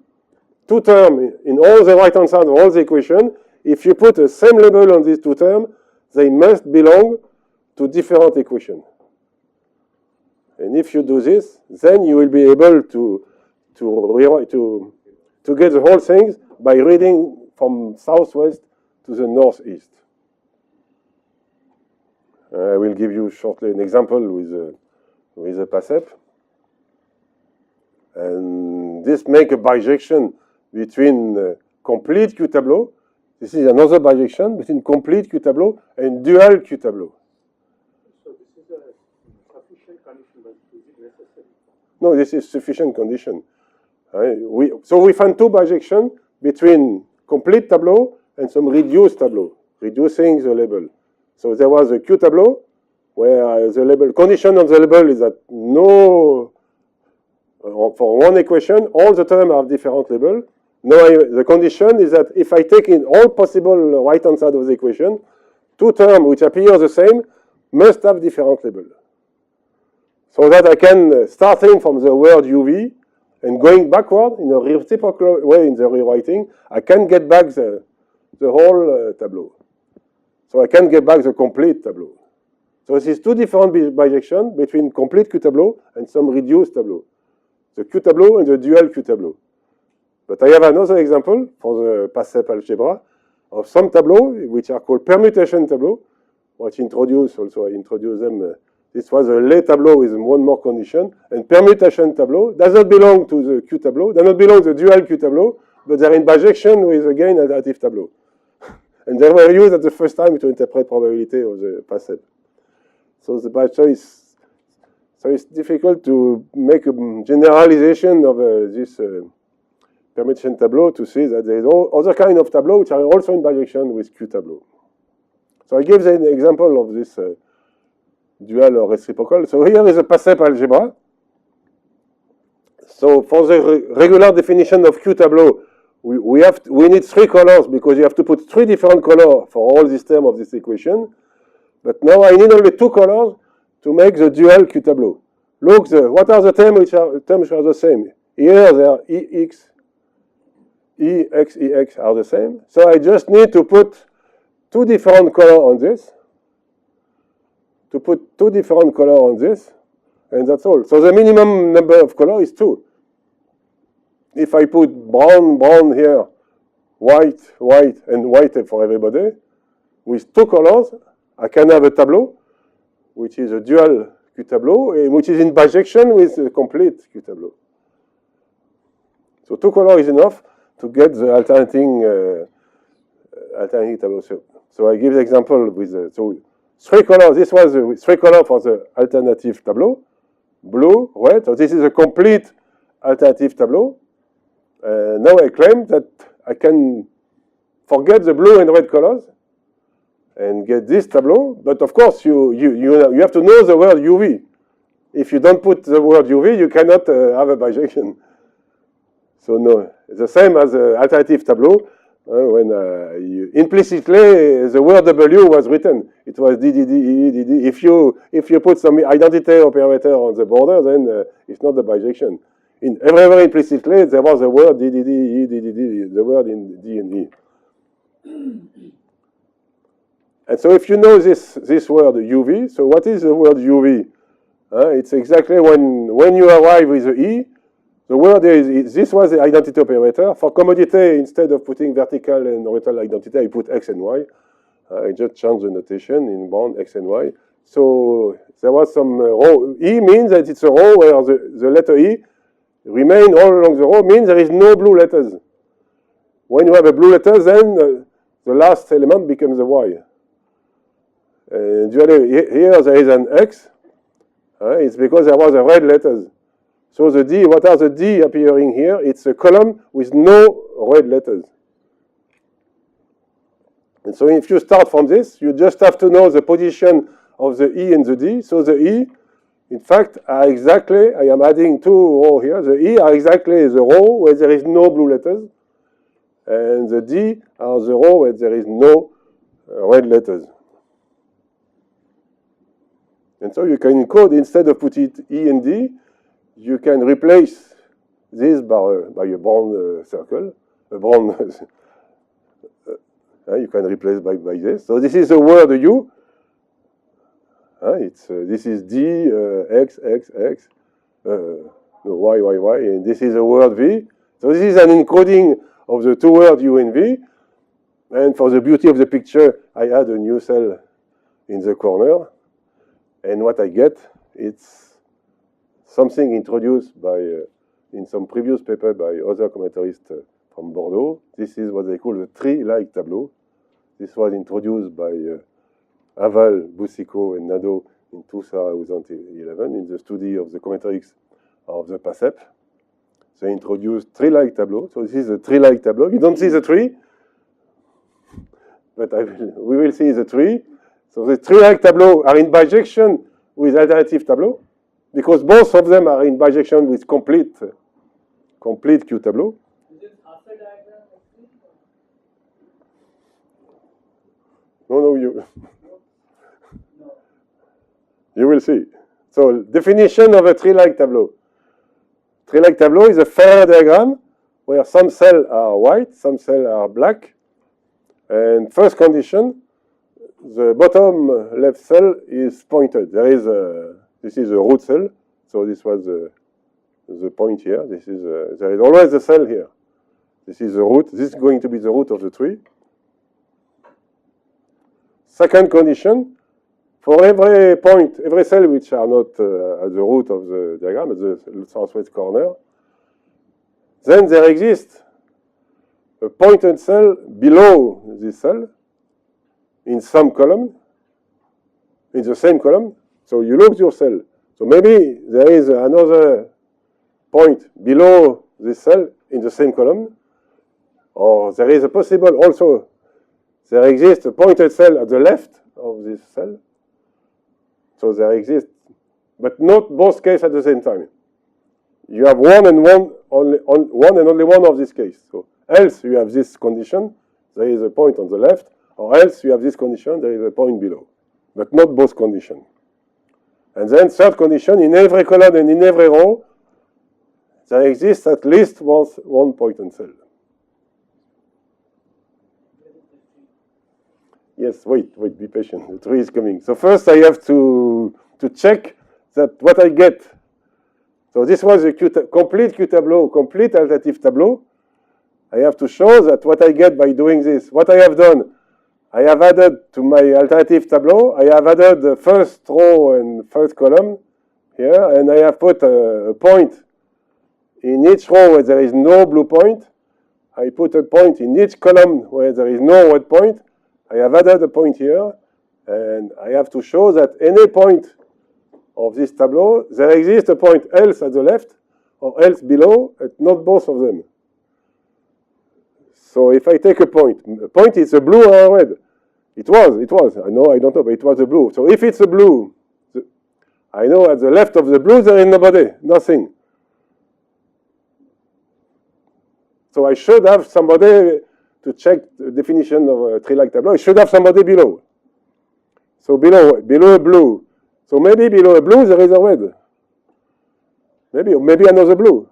terms in all the right-hand side of all the equation, if you put the same label on these two terms, they must belong to different equations. And if you do this, then you will be able to get the whole thing by reading from southwest to the northeast. I will give you shortly an example with a PASEP. And this makes a bijection between complete Q-tableau. This is another bijection between complete Q-tableau and dual Q-tableau. So this is a sufficient condition, but is it necessary? No, this is sufficient condition. So we find two bijections between complete tableau and some reduced tableau, reducing the label. So there was a Q-tableau where the label condition on the label is that no, for one equation, all the terms have different label. Now the condition is that if I take in all possible right-hand side of the equation, two terms which appear the same must have different label. So that I can, starting from the word UV and going backward in a reciprocal way in the rewriting, I can get back the whole tableau. So I can get back the complete tableau. So this is two different bijections between complete Q-tableau and some reduced tableau. The Q-tableau and the dual Q-tableau. But I have another example for the PASEP algebra of some tableau which are called permutation tableau, which introduced also, I introduced them. This was a lay tableau with one more condition. And permutation tableau does not belong to the Q-tableau, does not belong to the dual Q-tableau, but they're in bijection with, again, an additive tableau. And they were used at the first time to interpret probability of the PASEP. So it's difficult to make a generalization of this permutation tableau to see that there is other kind of tableau which are also in bijection with Q-tableau. So I give an example of this dual or reciprocal. So here is a PASEP algebra. So for the regular definition of Q-tableau, we need three colors because you have to put three different colors for all these terms of this equation. But now I need only two colors to make the dual Q-tableau. Look, what are the terms which are the same? Here they are EX, EX are the same. So I just need to put two different colors on this. And that's all. So the minimum number of colors is 2. If I put brown, brown here, white, white, and white for everybody, with 2 colors, I can have a tableau, which is a dual Q-tableau, which is in bijection with a complete Q-tableau. So 2 colors is enough to get the alternating tableau. So I give the example with so 3 colors. This was 3 colors for the alternative tableau, blue, red. So this is a complete alternative tableau. Now I claim that I can forget the blue and red colors and get this tableau. But of course, you have to know the word UV. If you don't put the word UV, you cannot have a bijection. So no, it's the same as the alternative tableau. When implicitly the word W was written, it was DDD. If you put some identity operator on the border, then it's not the bijection. Everywhere implicitly there was a word DDD, the word in D and E. And so if you know this word UV, so what is the word UV? It's exactly when you arrive with the E, the word is, this was the identity operator. For commodity, instead of putting vertical and horizontal identity, I put X and Y. I just changed the notation in bound X and Y. So there was some row. E means that it's a row where the letter E remain all along the row, means there is no blue letters. When you have a blue letter, then the last element becomes a Y. Usually here there is an X. It's because there was a red letters. So the D, what are the D appearing here? It's a column with no red letters. And so if you start from this, you just have to know the position of the E and the D. So the E, in fact, are exactly, I am adding two rows here. The E are exactly the row where there is no blue letters. And the D are the row where there is no red letters. And so you can encode, instead of put it E and D, you can replace this by a brown circle, a brown, you can replace by this. So this is the word U. This is D, X, X, X, no, Y, Y, Y, and this is the word V. So this is an encoding of the two words U and V. And for the beauty of the picture, I add a new cell in the corner. And what I get, it's something introduced by, in some previous paper by other commentators from Bordeaux. This is what they call the tree-like tableau. This was introduced by Aval, Boucicault, and Nadeau in 2011 in the study of the commentaries of the PASEP. They introduced tree-like tableau. So this is a tree-like tableau. You don't see the tree, but we will see the tree. So the tree-like tableau are in bijection with alternative tableau, because both of them are in bijection with complete Q tableau. Is it after diagram actually? No, you will see. So definition of a tree-like tableau. Tree-like tableau is a Ferrari diagram where some cells are white, some cells are black. And first condition, the bottom left cell is pointed. There is this is a root cell. So this was the point here. This is there is always a cell here. This is the root. This is going to be the root of the tree. Second condition, for every point, every cell which are not at the root of the diagram, at the southwest corner, then there exists a pointed cell below this cell in some column, in the same column. So you look at your cell. So maybe there is another point below this cell in the same column, or there is a possible also, there exists a pointed cell at the left of this cell. So there exists, but not both cases at the same time. You have one and only one of this case. So else you have this condition, there is a point on the left, or else you have this condition, there is a point below, but not both conditions. And then third condition, in every column and in every row, there exists at least one pointed cell. Yes, wait, be patient. The tree is coming. So first I have to check that what I get. So this was a complete Q tableau, complete alternative tableau. I have to show that what I get by doing this, what I have done, I have added to my alternative tableau, I have added the first row and first column here, and I have put a point in each row where there is no blue point. I put a point in each column where there is no red point. I have added a point here, and I have to show that any point of this tableau, there exists a point else at the left, or else below, and not both of them. So if I take a point is a blue or a red. It was. I don't know, but it was a blue. So if it's a blue, I know at the left of the blue there is nobody, nothing. So I should have somebody to check the definition of a tree-like tableau. I should have somebody below. So below a blue. So maybe below a blue there is a red. Maybe another blue.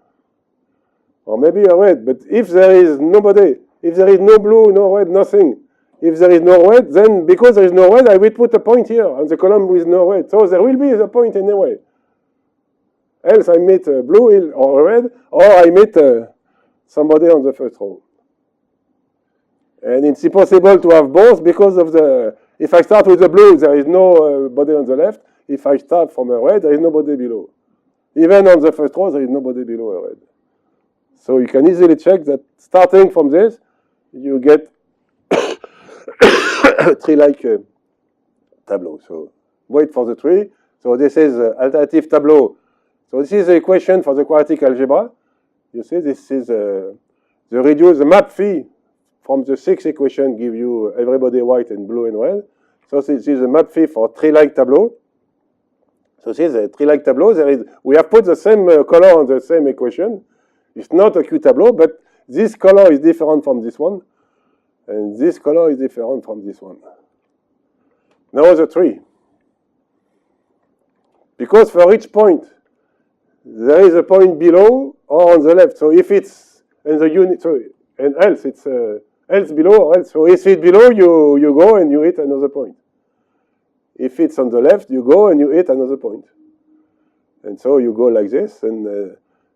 Or maybe a red. But if there is nobody, if there is no blue, no red, nothing. If there is no red, then because there is no red, I will put a point here on the column with no red. So there will be a point anyway. else I meet blue or red, or I meet somebody on the first row. And it's impossible to have both because of the, if I start with the blue, there is no body on the left. If I start from a red, there is nobody below. Even on the first row, there is nobody below a red. So you can easily check that starting from this, you get a tree-like tableau. So wait for the tree. So this is alternative tableau. So this is the equation for the quadratic algebra. You see, this is the map phi from the sixth equation give you everybody white and blue and red. So this is the map phi for tree-like tableau. So this is a tree-like tableau. We have put the same color on the same equation. It's not a Q tableau, but this color is different from this one. And this color is different from this one. Now the tree. Because for each point, there is a point below or on the left. So if it's in the unit, so, and else it's else below or else. So if it's below, you go and you hit another point. If it's on the left, you go and you hit another point. And so you go like this, and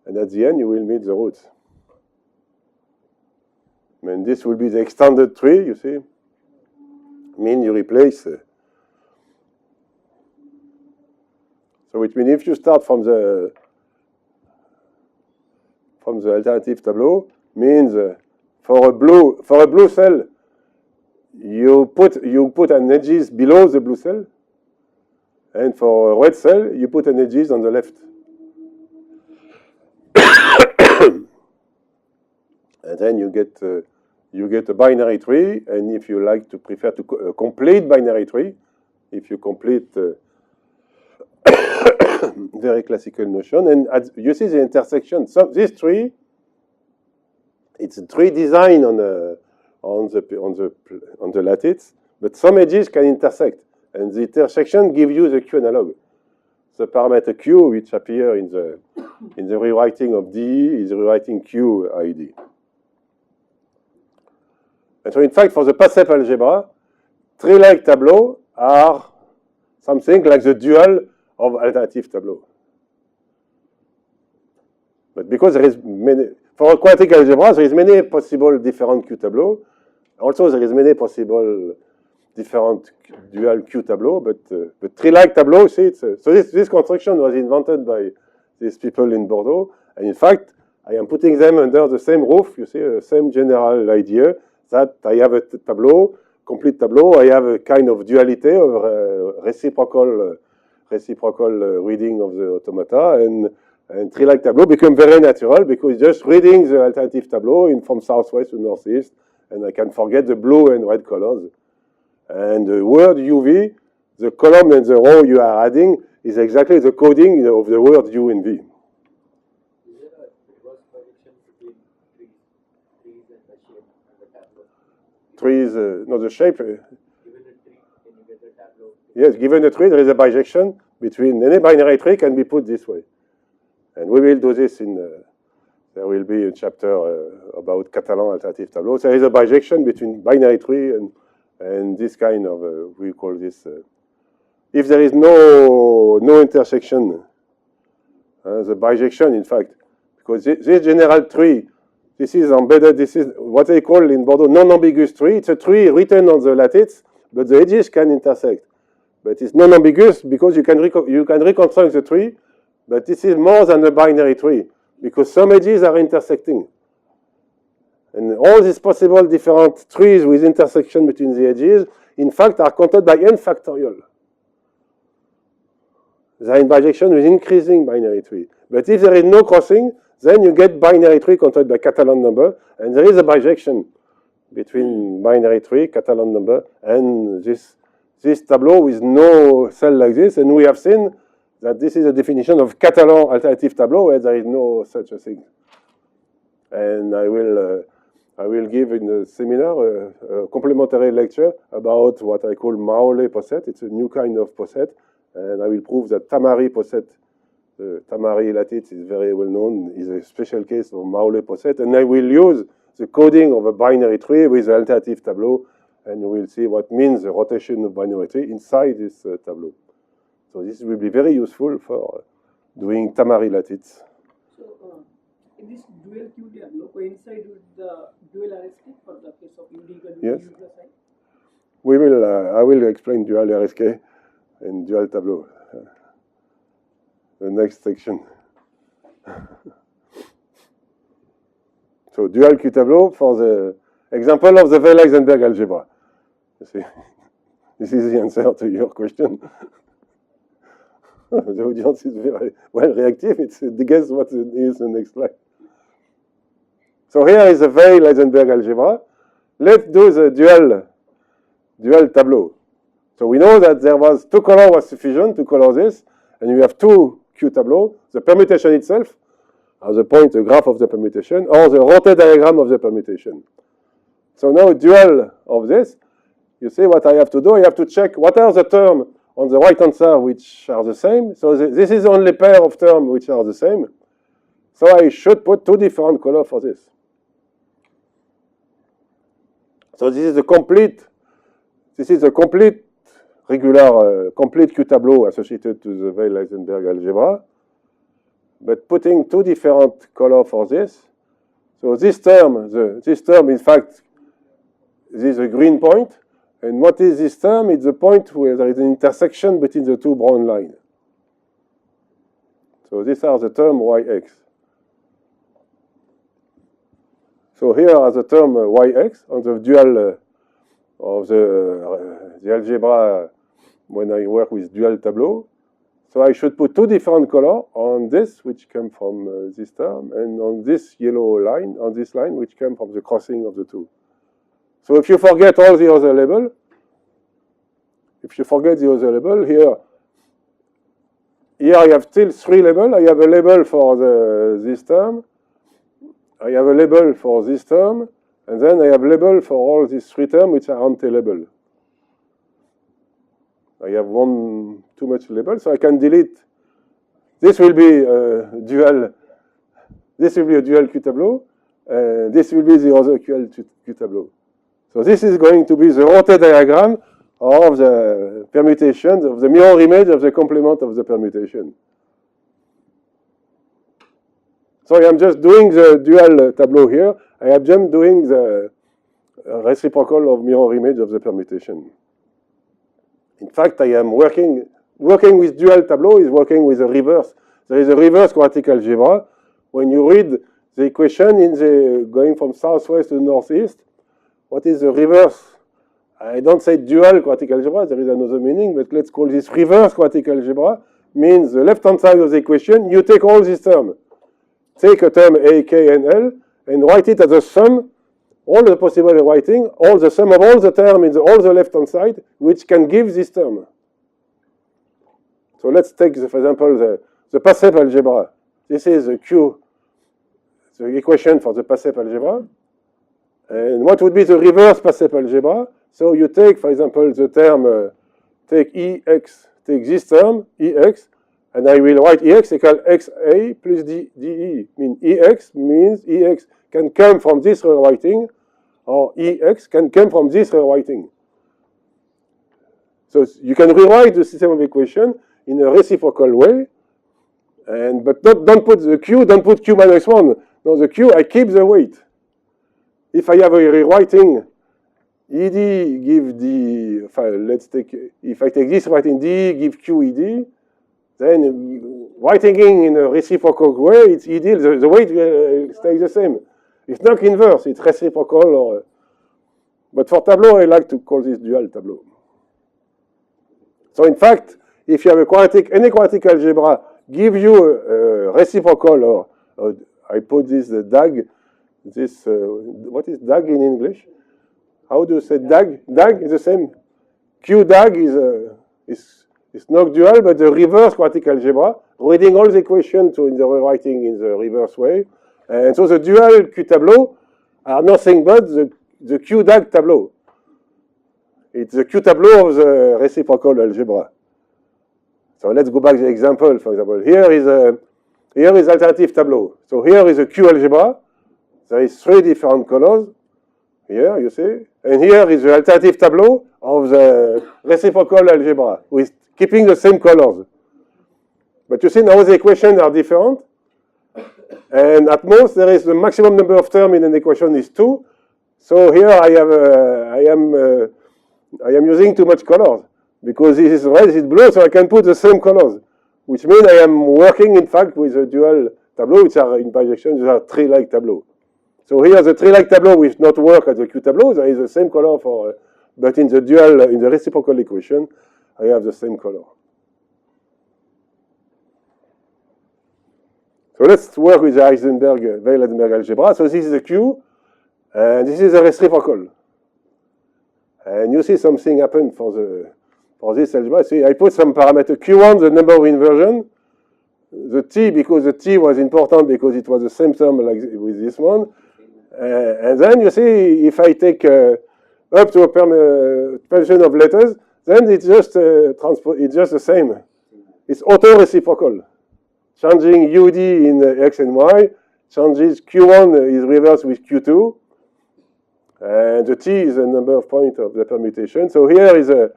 at the end, you will meet the roots. And this will be the extended tree, you see. You replace. So which means if you start from the alternative tableau, means for a blue cell, you put an edges below the blue cell, and for a red cell, you put an edges on the left. And then you get a binary tree, and if you like to prefer to complete binary tree, if you complete very classical notion, and you see the intersection. So this tree, it's a tree design on the lattice, but some edges can intersect, and the intersection gives you the Q analog. The parameter Q, which appear in the rewriting of DE, is rewriting Q ID. And so, in fact, for the PASEP algebra, tree-like tableaux are something like the dual of alternative tableau. But because there is many, for a quadratic algebra, there is many possible different Q tableaux. Also, there is many possible different dual Q tableau, but tree-like tableau, see, so this construction was invented by these people in Bordeaux, and in fact, I am putting them under the same roof, you see, the same general idea, that I have a tableau, complete tableau, I have a kind of duality of reciprocal reading of the automata, and tree-like tableau become very natural because just reading the alternative tableau from southwest to northeast, and I can forget the blue and red colors. And the word UV, the column and the row you are adding, is exactly the coding of the word U in V. Is there a reverse projection between trees and the shape and the tableau? Trees, no, the shape. Given a tree, can you get the tableau? Yes, given a tree, there is a bijection between any binary tree can be put this way. And we will do this in, there will be a chapter about Catalan alternative tableau. There is a bijection between binary tree and this kind of, we call this, if there is no intersection, the bijection, in fact, because this general tree, this is embedded, this is what they call in Bordeaux non-ambiguous tree. It's a tree written on the lattice, but the edges can intersect. But it's non-ambiguous because you can reconstruct the tree, but this is more than a binary tree because some edges are intersecting. And all these possible different trees with intersection between the edges, in fact, are counted by n factorial. They are in bijection with increasing binary tree. But if there is no crossing, then you get binary tree counted by Catalan number, and there is a bijection between binary tree, Catalan number, and this tableau with no cell like this. And we have seen that this is a definition of Catalan alternative tableau where there is no such a thing. And I will give in the seminar a complementary lecture about what I call Maole poset. It's a new kind of poset, and I will prove that Tamari poset, the Tamari lattice is very well known, is a special case of Maole poset, and I will use the coding of a binary tree with the alternative tableau, and you will see what means the rotation of binary tree inside this tableau. So this will be very useful for doing Tamari lattice. So, in this dual Q tableau, coincide with the dual RSK for the case of UD equal to Yes. U plus I? We will. I will explain dual RSK and dual tableau. The next section. So dual Q tableau for the example of the Weil-Heisenberg algebra. You see, this is the answer to your question. The audience is very well reactive. It's guess what is the next slide. So here is the Weil-Heisenberg algebra. Let's do the dual tableau. So we know that there was two colors was sufficient to color this, and we have two Q tableau. The permutation itself, as a point, the graph of the permutation, or the rotate diagram of the permutation. So now dual of this, you see what I have to do? I have to check what are the terms on the right hand side which are the same. So this is the only pair of terms which are the same. So I should put two different colors for this. So this is a complete regular, complete Q tableau associated to the Weil-Heisenberg algebra, but putting two different colors for this. So this term, in fact, this is a green point. And what is this term? It's the point where there is an intersection between the two brown lines. So these are the term yx. So here are the term yx on the dual of the algebra when I work with dual tableau. So I should put two different colors on this, which come from this term, and on this yellow line, on this line, which come from the crossing of the two. So if you forget all the other label, here I have still three labels. I have a label for this term, I have a label for this term, and then I have a label for all these three terms which are anti-label. I have too much label, so I can delete. This will be a dual. This will be a dual Q tableau. This will be the other Q tableau. So this is going to be the rotate diagram of the permutation, of the mirror image of the complement of the permutation. So I am just doing the dual tableau here. I am just doing the reciprocal of mirror image of the permutation. In fact, I am working with dual tableau is working with a reverse. There is a reverse quadratic algebra. When you read the equation in the going from southwest to northeast, what is the reverse? I don't say dual quadratic algebra, there is another meaning, but let's call this reverse quadratic algebra. Means the left-hand side of the equation, you take all these terms. Take a term A, K, and L, and write it as a sum, all the possible writing, all the sum of all the terms in all the left-hand side, which can give this term. So let's take, for example, the Pasep algebra. This is the equation for the Pasep algebra. And what would be the reverse Pasep algebra? So you take, for example, the term, take EX, take this term, EX, and I will write EX equal XA plus DE. EX means EX can come from this rewriting, or EX can come from this rewriting. So you can rewrite the system of equation in a reciprocal way, but don't put the Q, don't put Q minus 1. No, the Q, I keep the weight. If I have a rewriting, ED give D, let's take, if I take this writing D, give Q ED, then writing in a reciprocal way, it's ED, the weight stays the same. It's not inverse, it's reciprocal. But for tableau, I like to call this dual tableau. So in fact, if you have any quadratic algebra, give you a reciprocal, or I put this DAG, what is DAG in English? How do you say DAG? DAG is the same. Q DAG is not dual, but the reverse quadratic algebra, reading all the equations in the rewriting in the reverse way. And so the dual Q tableau are nothing but the Q DAG tableau. It's the Q tableau of the reciprocal algebra. So let's go back to the example. For example, here is alternative tableau. So here is a Q algebra. There is three different colors. Here, you see. And here is the alternative tableau of the reciprocal algebra with keeping the same colors. But you see now the equations are different. And at most, there is the maximum number of terms in an equation is 2. So here I am using too much colors because this is red, this is blue, so I can put the same colors, which means I am working, in fact, with a dual tableau, which are in bijection, these are tree-like tableau. So here the tree-like tableau will not work as a Q tableau. There is the same color for, but in the dual, in the reciprocal equation, I have the same color. So let's work with the Heisenberg, Weil-Heisenberg algebra. So this is a Q, and this is a reciprocal. And you see something happen for this algebra. See, I put some parameter Q1, the number of inversion, the T, because the T was important because it was the same term like with this one. And then you see, if I take up to a permutation of letters, then it's just it's just the same. It's auto-reciprocal. Changing UD in X and Y, changes Q1 is reversed with Q2, and the T is the number of points of the permutation. So here is a,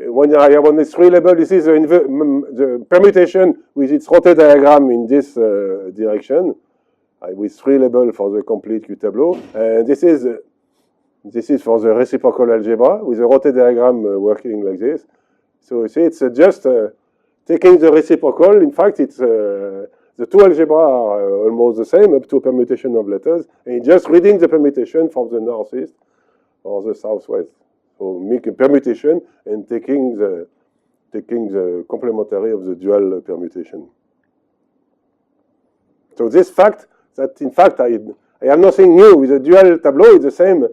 when I have on this three label, this is the permutation with its rotate diagram in this direction, with three label for the complete Q tableau. And this is for the reciprocal algebra with the rotate diagram working like this. So you see, it's just taking the reciprocal. In fact, it's the two algebra are almost the same up to a permutation of letters, and just reading the permutation from the northeast or the southwest. So make a permutation and taking the complementary of the dual permutation. So this fact that in fact I have nothing new with the dual tableau. It's the same,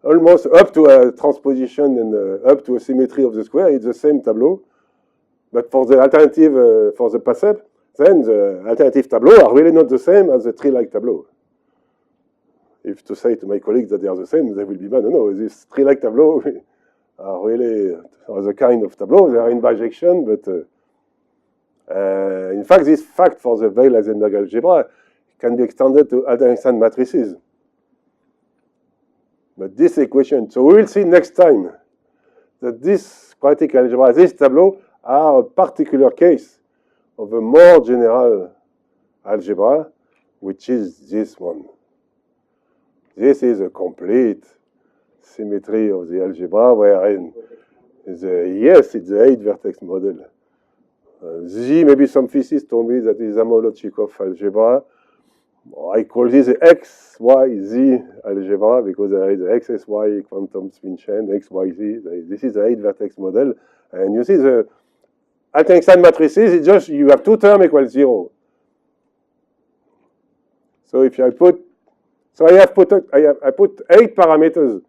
almost up to a transposition and up to a symmetry of the square. It's the same tableau. But for the alternative, for the PASEP, then the alternative tableau are really not the same as the tree-like tableau. If to say to my colleagues that they are the same, they will be mad. No, this tree-like tableau are really the kind of tableau. They are in bijection, but in fact, this fact for the Weil-Heisenberg algebra can be extended to Albert-Einstein matrices. But this equation, so we will see next time that this quadratic algebra, this tableau, are a particular case of a more general algebra, which is this one. This is a complete symmetry of the algebra, wherein yes, it's the 8-vertex model. Z, maybe some physicists told me that is Zamolov-Chekhov algebra. I call this the XYZ algebra because there is the XSY quantum spin chain, XYZ. This is the 8-vertex model. And you see the Albert-Einstein matrices, it's just you have two terms equal 0. So if I put, so I put 8 parameters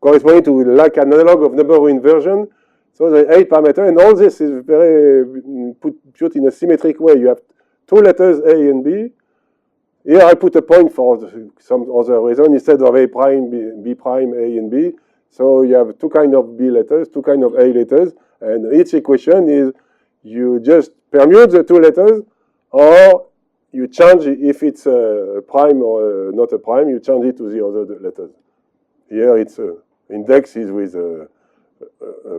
corresponding to like an analog of number of inversion. So the 8 parameters, and all this is very put in a symmetric way. You have two letters A and B. Here I put a point for some other reason instead of A prime, B prime, A and B. So you have two kind of B letters, two kind of A letters. And each equation is you just permute the two letters, or you change if it's a prime or not a prime, you change it to the other letters. Here it's index is with a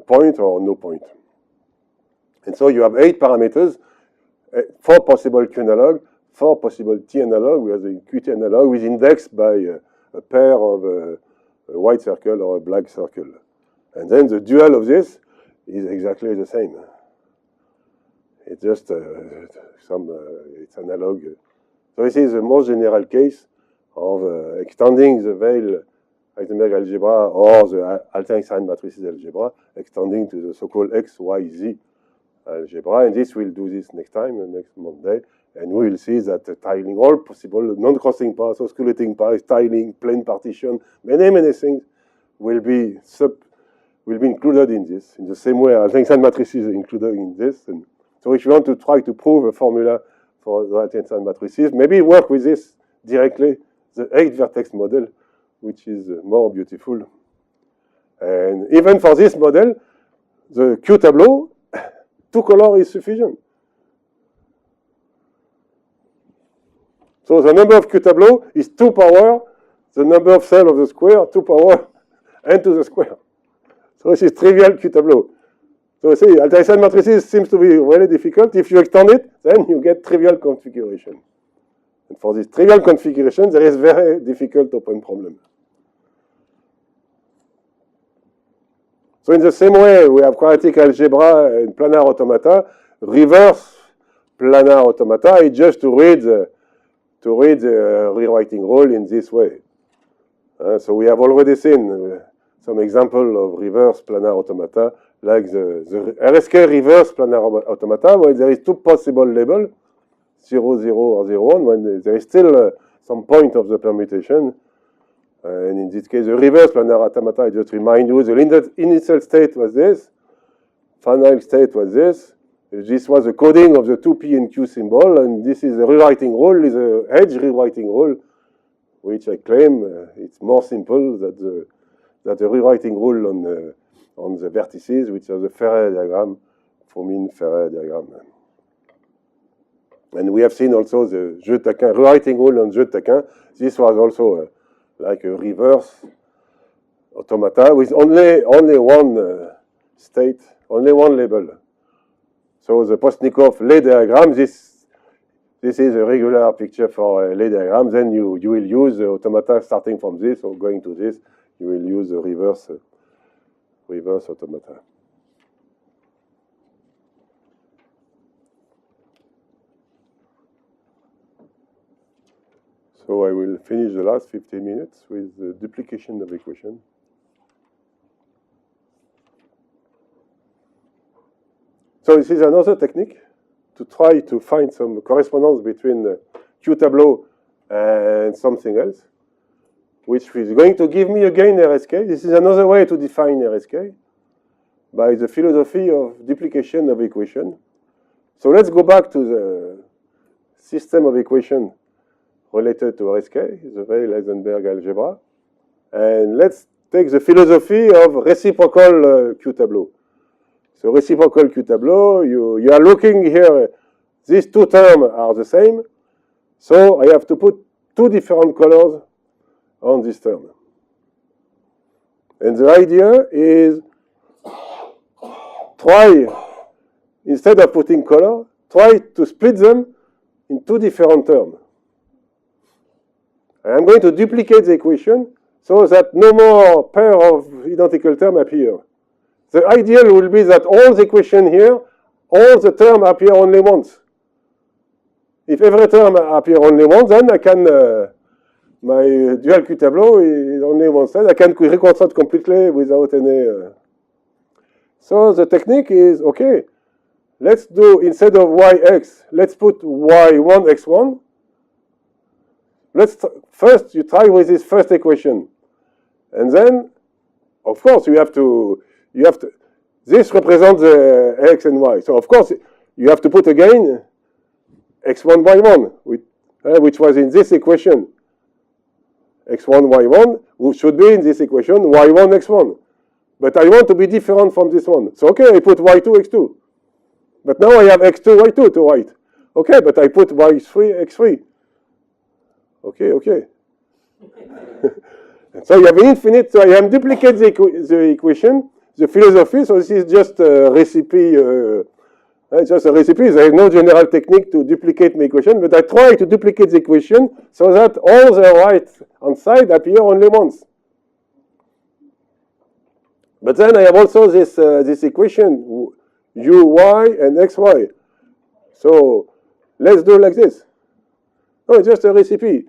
point or no point. And so you have 8 parameters, 4 possible Q analog, 4 possible T analog. We have the QT analog with index by a pair of a white circle or a black circle. And then the dual of this is exactly the same. It's just it's analog. So this is the most general case of extending the Weil-Heisenberg algebra or the Albert-Einstein matrices algebra, extending to the so-called XYZ algebra. And this we'll do this next time, next Monday. And we will see that tiling, all possible non-crossing paths, osculating paths, tiling, plane partition, many things will be included in this, in the same way Albert-Einstein matrices are included in this. And so if you want to try to prove a formula for the Albert-Einstein matrices, maybe work with this directly, the 8-vertex model, which is more beautiful. And even for this model, the Q tableau, 2 colors is sufficient. So the number of Q tableau is 2 power, the number of cells of the square, 2 power, n to the square. So this is trivial Q tableau. So see, Altair matrices seems to be really difficult. If you extend it, then you get trivial configuration. And for this trivial configuration, there is very difficult open problem. So in the same way, we have quadratic algebra and planar automata. Reverse planar automata is just to read the rewriting rule in this way. So we have already seen some example of reverse planar automata, like the RSK reverse planar automata, where there is two possible labels, 0, 0, or 0, 1, when there is still some point of the permutation. And in this case, the reverse planar automata, I just remind you, the initial state was this, final state was this. This was the coding of the two P and Q symbol, and this is the rewriting rule, is a edge rewriting rule, which I claim it's more simple than the rewriting rule on the vertices, which are the Ferret diagram, Fomin-Ferret diagram. And we have seen also the jeu de taquin, rewriting rule on jeu de taquin. This was also like a reverse automata with only one state, only one label. So the Postnikov Lie diagram, this is a regular picture for a Lie diagram. Then you will use the automata starting from this or going to this. You will use the reverse automata. So I will finish the last 15 minutes with the duplication of equation. So this is another technique to try to find some correspondence between the Q tableau and something else, which is going to give me again RSK. This is another way to define RSK by the philosophy of duplication of equation. So let's go back to the system of equation related to RSK, the Weil-Heisenberg algebra. And let's take the philosophy of reciprocal Q tableau. So reciprocal Q tableau, you are looking here, these two terms are the same. So I have to put two different colors on this term. And the idea is try, instead of putting color, try to split them in two different terms. I'm going to duplicate the equation so that no more pair of identical terms appear. The ideal will be that all the equation here, all the terms appear only once. If every term appear only once, then I can, my dual Q tableau is only one side. I can reconstruct completely without any. So the technique is, okay, let's do, instead of yx, let's put y1, x1. First, you try with this first equation. And then, of course, you have to, this represents the x and y. So, of course, you have to put again x1, y1, which was in this equation. x1, y1, which should be in this equation, y1, x1. But I want to be different from this one. So, okay, I put y2, x2. But now I have x2, y2 to write. Okay, but I put y3, x3. Okay. So you have infinite, so I am duplicate the equation, the philosophy, so this is just a recipe, just a recipe. There is no general technique to duplicate my equation, but I try to duplicate the equation so that all the right-hand side appear only once. But then I have also this equation, uy and xy. So let's do like this. No, it's just a recipe.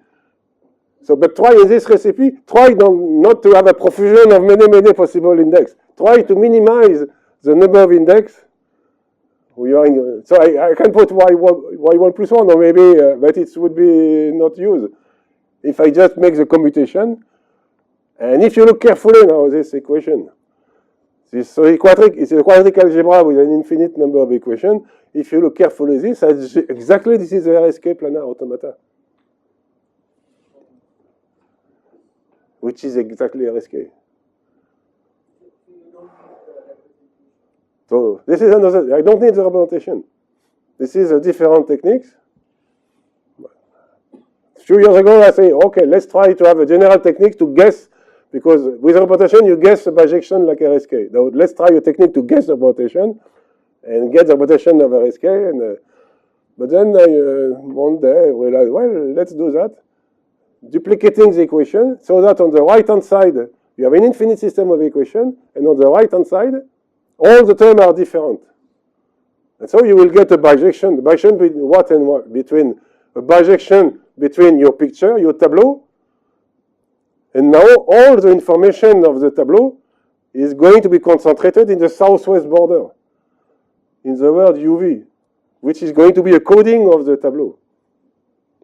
So, but try in this recipe, try not to have a profusion of many possible index. Try to minimize the number of index. So I can put y1 plus 1, or maybe, but it would be not used. If I just make the commutation, and if you look carefully now, this equation, it's a quadratic algebra with an infinite number of equations. If you look carefully this is the RSK planar automata. Which is exactly RSK. So this is another, I don't need the representation. This is a different technique. A few years ago, I say, okay, let's try to have a general technique to guess because with representation you guess the bijection like RSK. Now let's try a technique to guess the representation and get the representation of RSK. And but then one day I realized, well, let's do that, duplicating the equation so that on the right hand side you have an infinite system of equations, and on the right hand side all the terms are different. And so you will get a bijection. The bijection between what and what? Between a bijection between your picture, your tableau, and now all the information of the tableau is going to be concentrated in the southwest border, in the word UV, which is going to be a coding of the tableau.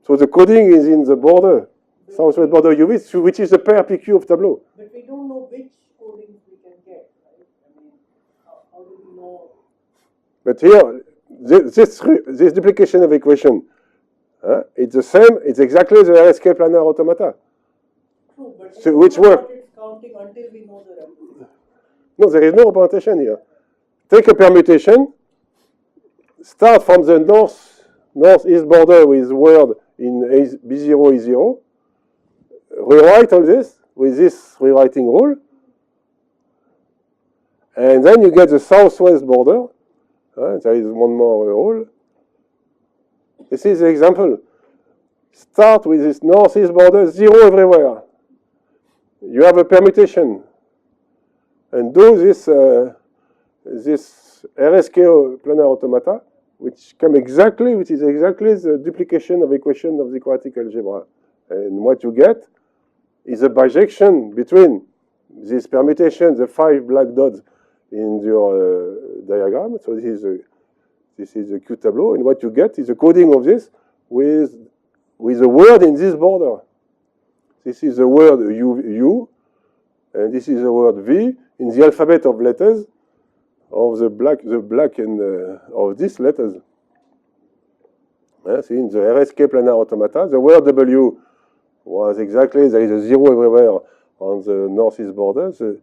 So the coding is in the border, southwest border UV, which is the pair PQ of tableau. But we don't know which codings we can get, right? I mean, how do we know? But here, this duplication of equation, it's the same, it's exactly the RSK planar automata. True, but So which work? it's counting until we know the representation. No, there is no representation here. Take a permutation, start from the northeast border with word in B0, E0, rewrite all this with this rewriting rule, and then you get the southwest border. There is one more rule. This is the example. Start with this northeast border, 0 everywhere. You have a permutation. And do this, this RSK planar automata, which is exactly the duplication of equation of the quadratic algebra. And what you get is a bijection between this permutation, the 5 black dots in your diagram. So this is a Q tableau, and what you get is a coding of this with a word in this border. This is the word U, and this is the word V in the alphabet of letters of the black and of these letters. See, in the RSK planar automata, the word W was exactly, there is a 0 everywhere on the northeast border. The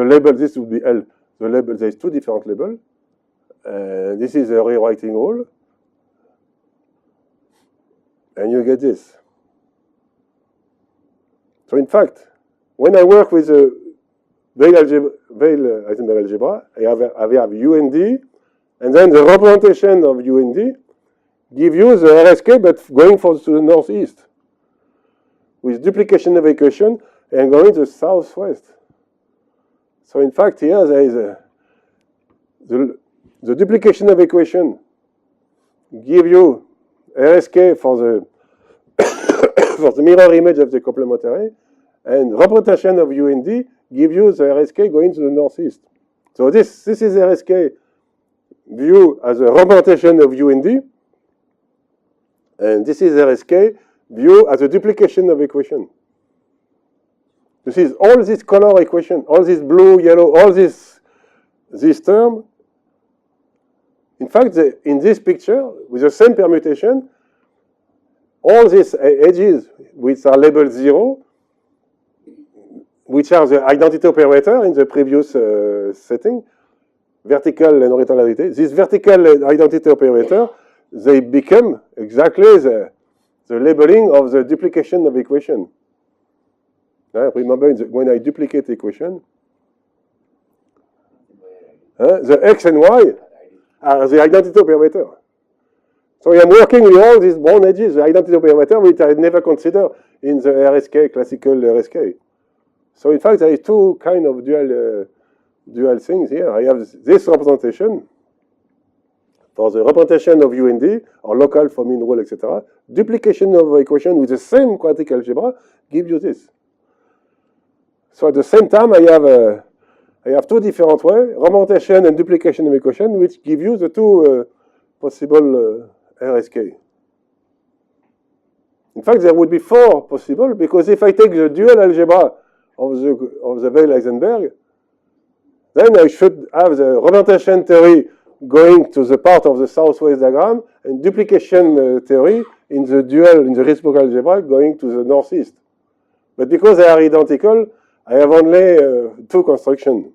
label, this would be L. The label, there is 2 different labels. This is a rewriting rule. And you get this. So in fact, when I work with the Weil-Heisenberg algebra, I have UND, and then the representation of UND give you the RSK, but going to the northeast, with duplication of equation and going to the southwest. So in fact, here there is the duplication of equation give you RSK for the for the mirror image of the complementary, and representation of UND give you the RSK going to the northeast. So this is RSK view as a representation of UND, and this is RSK view as a duplication of equation. You see all this color equation, all this blue, yellow, all this term. In fact, in this picture, with the same permutation, all these edges, which are labeled 0, which are the identity operator in the previous setting, vertical and horizontal. This vertical identity operator, they become exactly the labeling of the duplication of equation. Remember, when I duplicate the equation, the x and y are the identity operator. So I am working with all these brown edges, the identity operator, which I never consider in the RSK, classical RSK. So in fact, there is 2 kind of dual things here. I have this representation for the representation of UND, or local for mean rule, etc. Duplication of equation with the same quadratic algebra gives you this. So at the same time, I have 2 different ways, representation and duplication of equation, which give you the 2 possible RSK. In fact, there would be 4 possible, because if I take the dual algebra of the Weil-Heisenberg, then I should have the representation theory going to the part of the southwest diagram, and duplication theory in the reciprocal algebra going to the northeast. But because they are identical, I have only 2 constructions.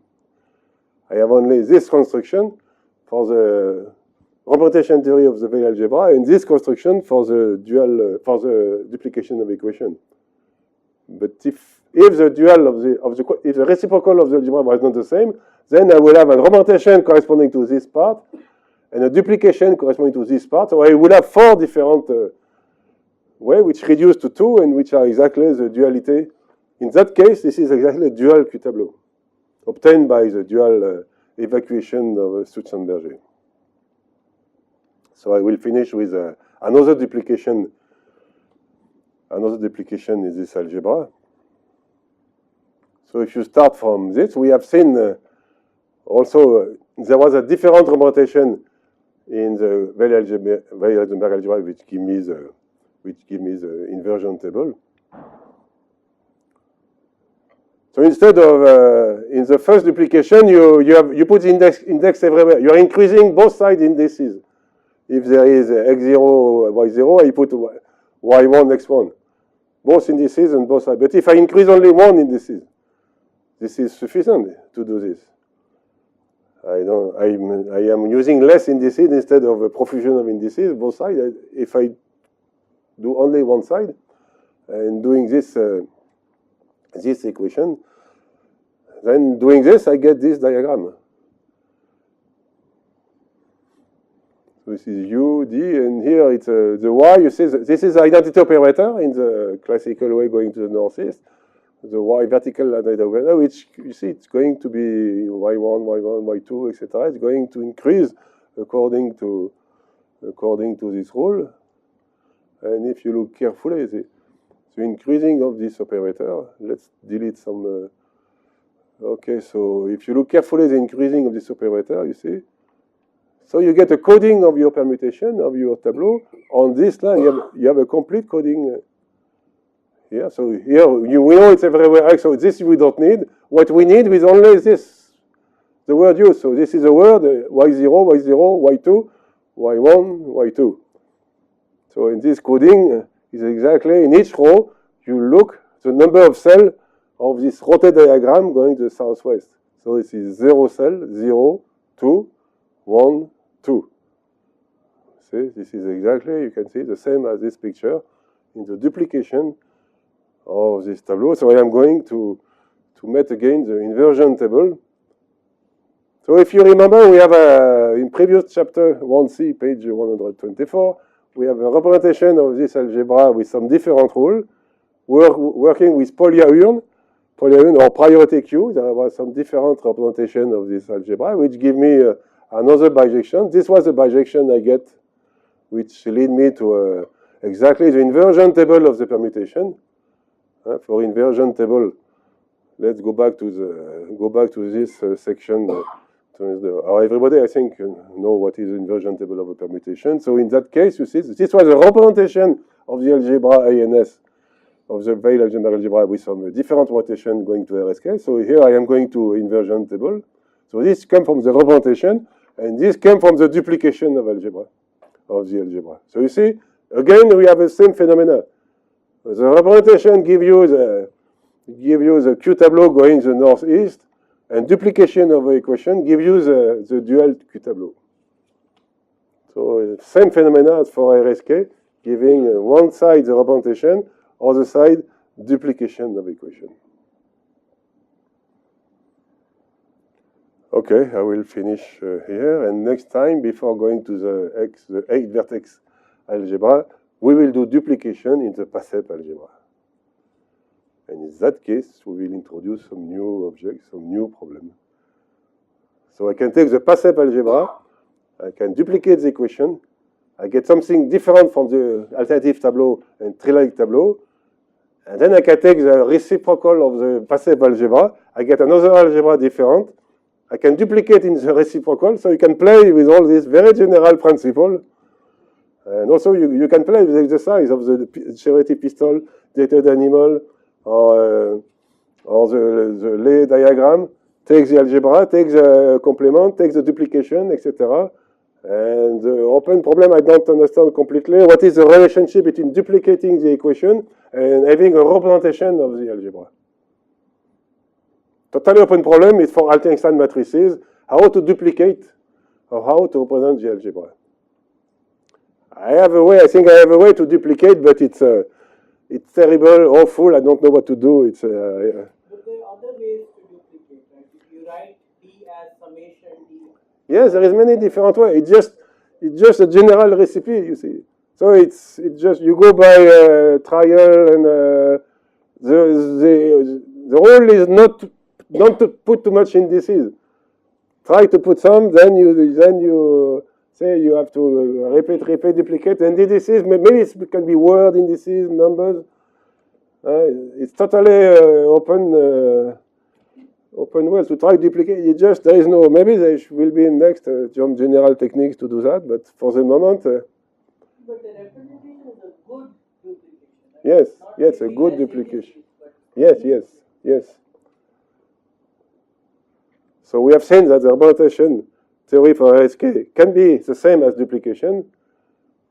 I have only this construction for the representation theory of the Weil algebra, and this construction for the duplication of equation. But if if the dual if the reciprocal of the algebra was not the same, then I will have a representation corresponding to this part and a duplication corresponding to this part. So I will have 4 different ways which reduce to 2 and which are exactly the duality. In that case, this is exactly a dual Q tableau obtained by the dual evacuation of Stutzenberger. So I will finish with another duplication in this algebra. So if you start from this, we have seen also there was a different representation in the Weyl-Heisenberg algebra which give me the inversion table. So instead of in the first duplication, you put the index everywhere. You are increasing both side indices. If there is x0, y0, I put y1, x1. Both indices and both sides. But if I increase only one indices, this is sufficient to do this. I am using less indices instead of a profusion of indices, both sides. If I do only one side, and doing this this equation, then doing this, I get this diagram. So this is U, D, and here it's the Y. You see, this is the identity operator in the classical way going to the northeast. The Y vertical identity operator, which you see it's going to be Y1, Y1, Y2, etc. It's going to increase according to this rule. And if you look carefully, the increasing of this operator, let's delete some. Okay, so if you look carefully, the increasing of this operator, you see. So you get a coding of your permutation of your tableau on this line. You have a complete coding here. So here we know it's everywhere X. So this we don't need. What we need is only this, the word used. So this is a word y0, y0, y2, y1, y2. So in this coding is exactly in each row you look the number of cells of this rotate diagram going to the southwest. So this is 0 cell, 0, 2, 1, 2. See, this is exactly, you can see, the same as this picture in the duplication of this tableau. So I am going to make again the inversion table. So if you remember, we have in previous chapter 1C, page 124, we have a representation of this algebra with some different rules, working with Polia-Urne or priority queue. There was some different representation of this algebra, which give me another bijection. This was the bijection I get, which lead me to exactly the inversion table of the permutation. For inversion table, let's go back to this section. Everybody, I think, know what is the inversion table of a permutation. So in that case, you see, this was a representation of the algebra ANS, of the Weyl-Heisenberg algebra with some different rotation going to RSK. So here I am going to inversion table. So this came from the representation, and this came from the duplication of algebra, of the algebra. So you see, again, we have the same phenomena. The representation give you the Q tableau going to the northeast, and duplication of the equation give you the dual Q tableau. So same phenomena as for RSK, giving one side the representation, other side duplication of the equation. Okay, I will finish here, and next time, before going to the 8-vertex algebra, we will do duplication in the PASEP algebra. And in that case, we will introduce some new objects, some new problem. So I can take the PASEP algebra, I can duplicate the equation, I get something different from the alternative tableau and trilogic tableau, and then I can take the reciprocal of the PASEP algebra, I get another algebra different, I can duplicate in the reciprocal, so you can play with all these very general principles. And also you can play with the exercise of the Cerruti pistol, dated animal, or the Lie diagram. Take the algebra, take the complement, take the duplication, etc. And the open problem I don't understand completely. What is the relationship between duplicating the equation and having a representation of the algebra? Totally open problem is for Altenstein matrices, how to duplicate or how to represent the algebra. I think I have a way to duplicate, but it's it's terrible, awful, I don't know what to do. It's But there are other ways to duplicate, right? If you write D as summation D. yes, there is many different ways. It's just a general recipe, you see. So it's just you go by trial, and the rule is not to put too much indices. Try to put some, then you say you have to repeat, duplicate, and indices. Maybe it can be word indices, numbers. It's totally open well to try to duplicate. It just there is no. Maybe there will be next some general techniques to do that, but for the moment. But the representation is a good duplication. Right? Yes, Not yes, a maybe good as it duplication. is, but Yes. So we have seen that the augmentation theory for RSK can be the same as duplication.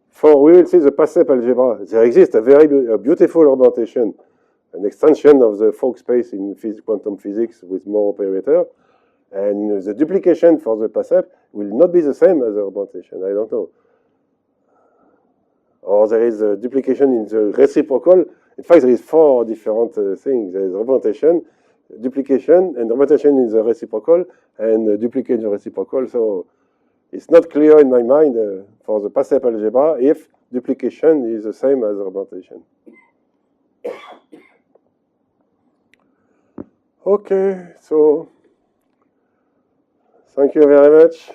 For we will see the PASEP algebra. There exists a very beautiful augmentation, an extension of the Fock space in quantum physics with more operator. And the duplication for the PASEP will not be the same as the augmentation. I don't know. Or there is a duplication in the reciprocal. In fact, there is 4 different things. There is augmentation, duplication, and augmentation in the reciprocal, and duplicate in the reciprocal. So it's not clear in my mind for the PASEP algebra if duplication is the same as augmentation. Okay, so thank you very much.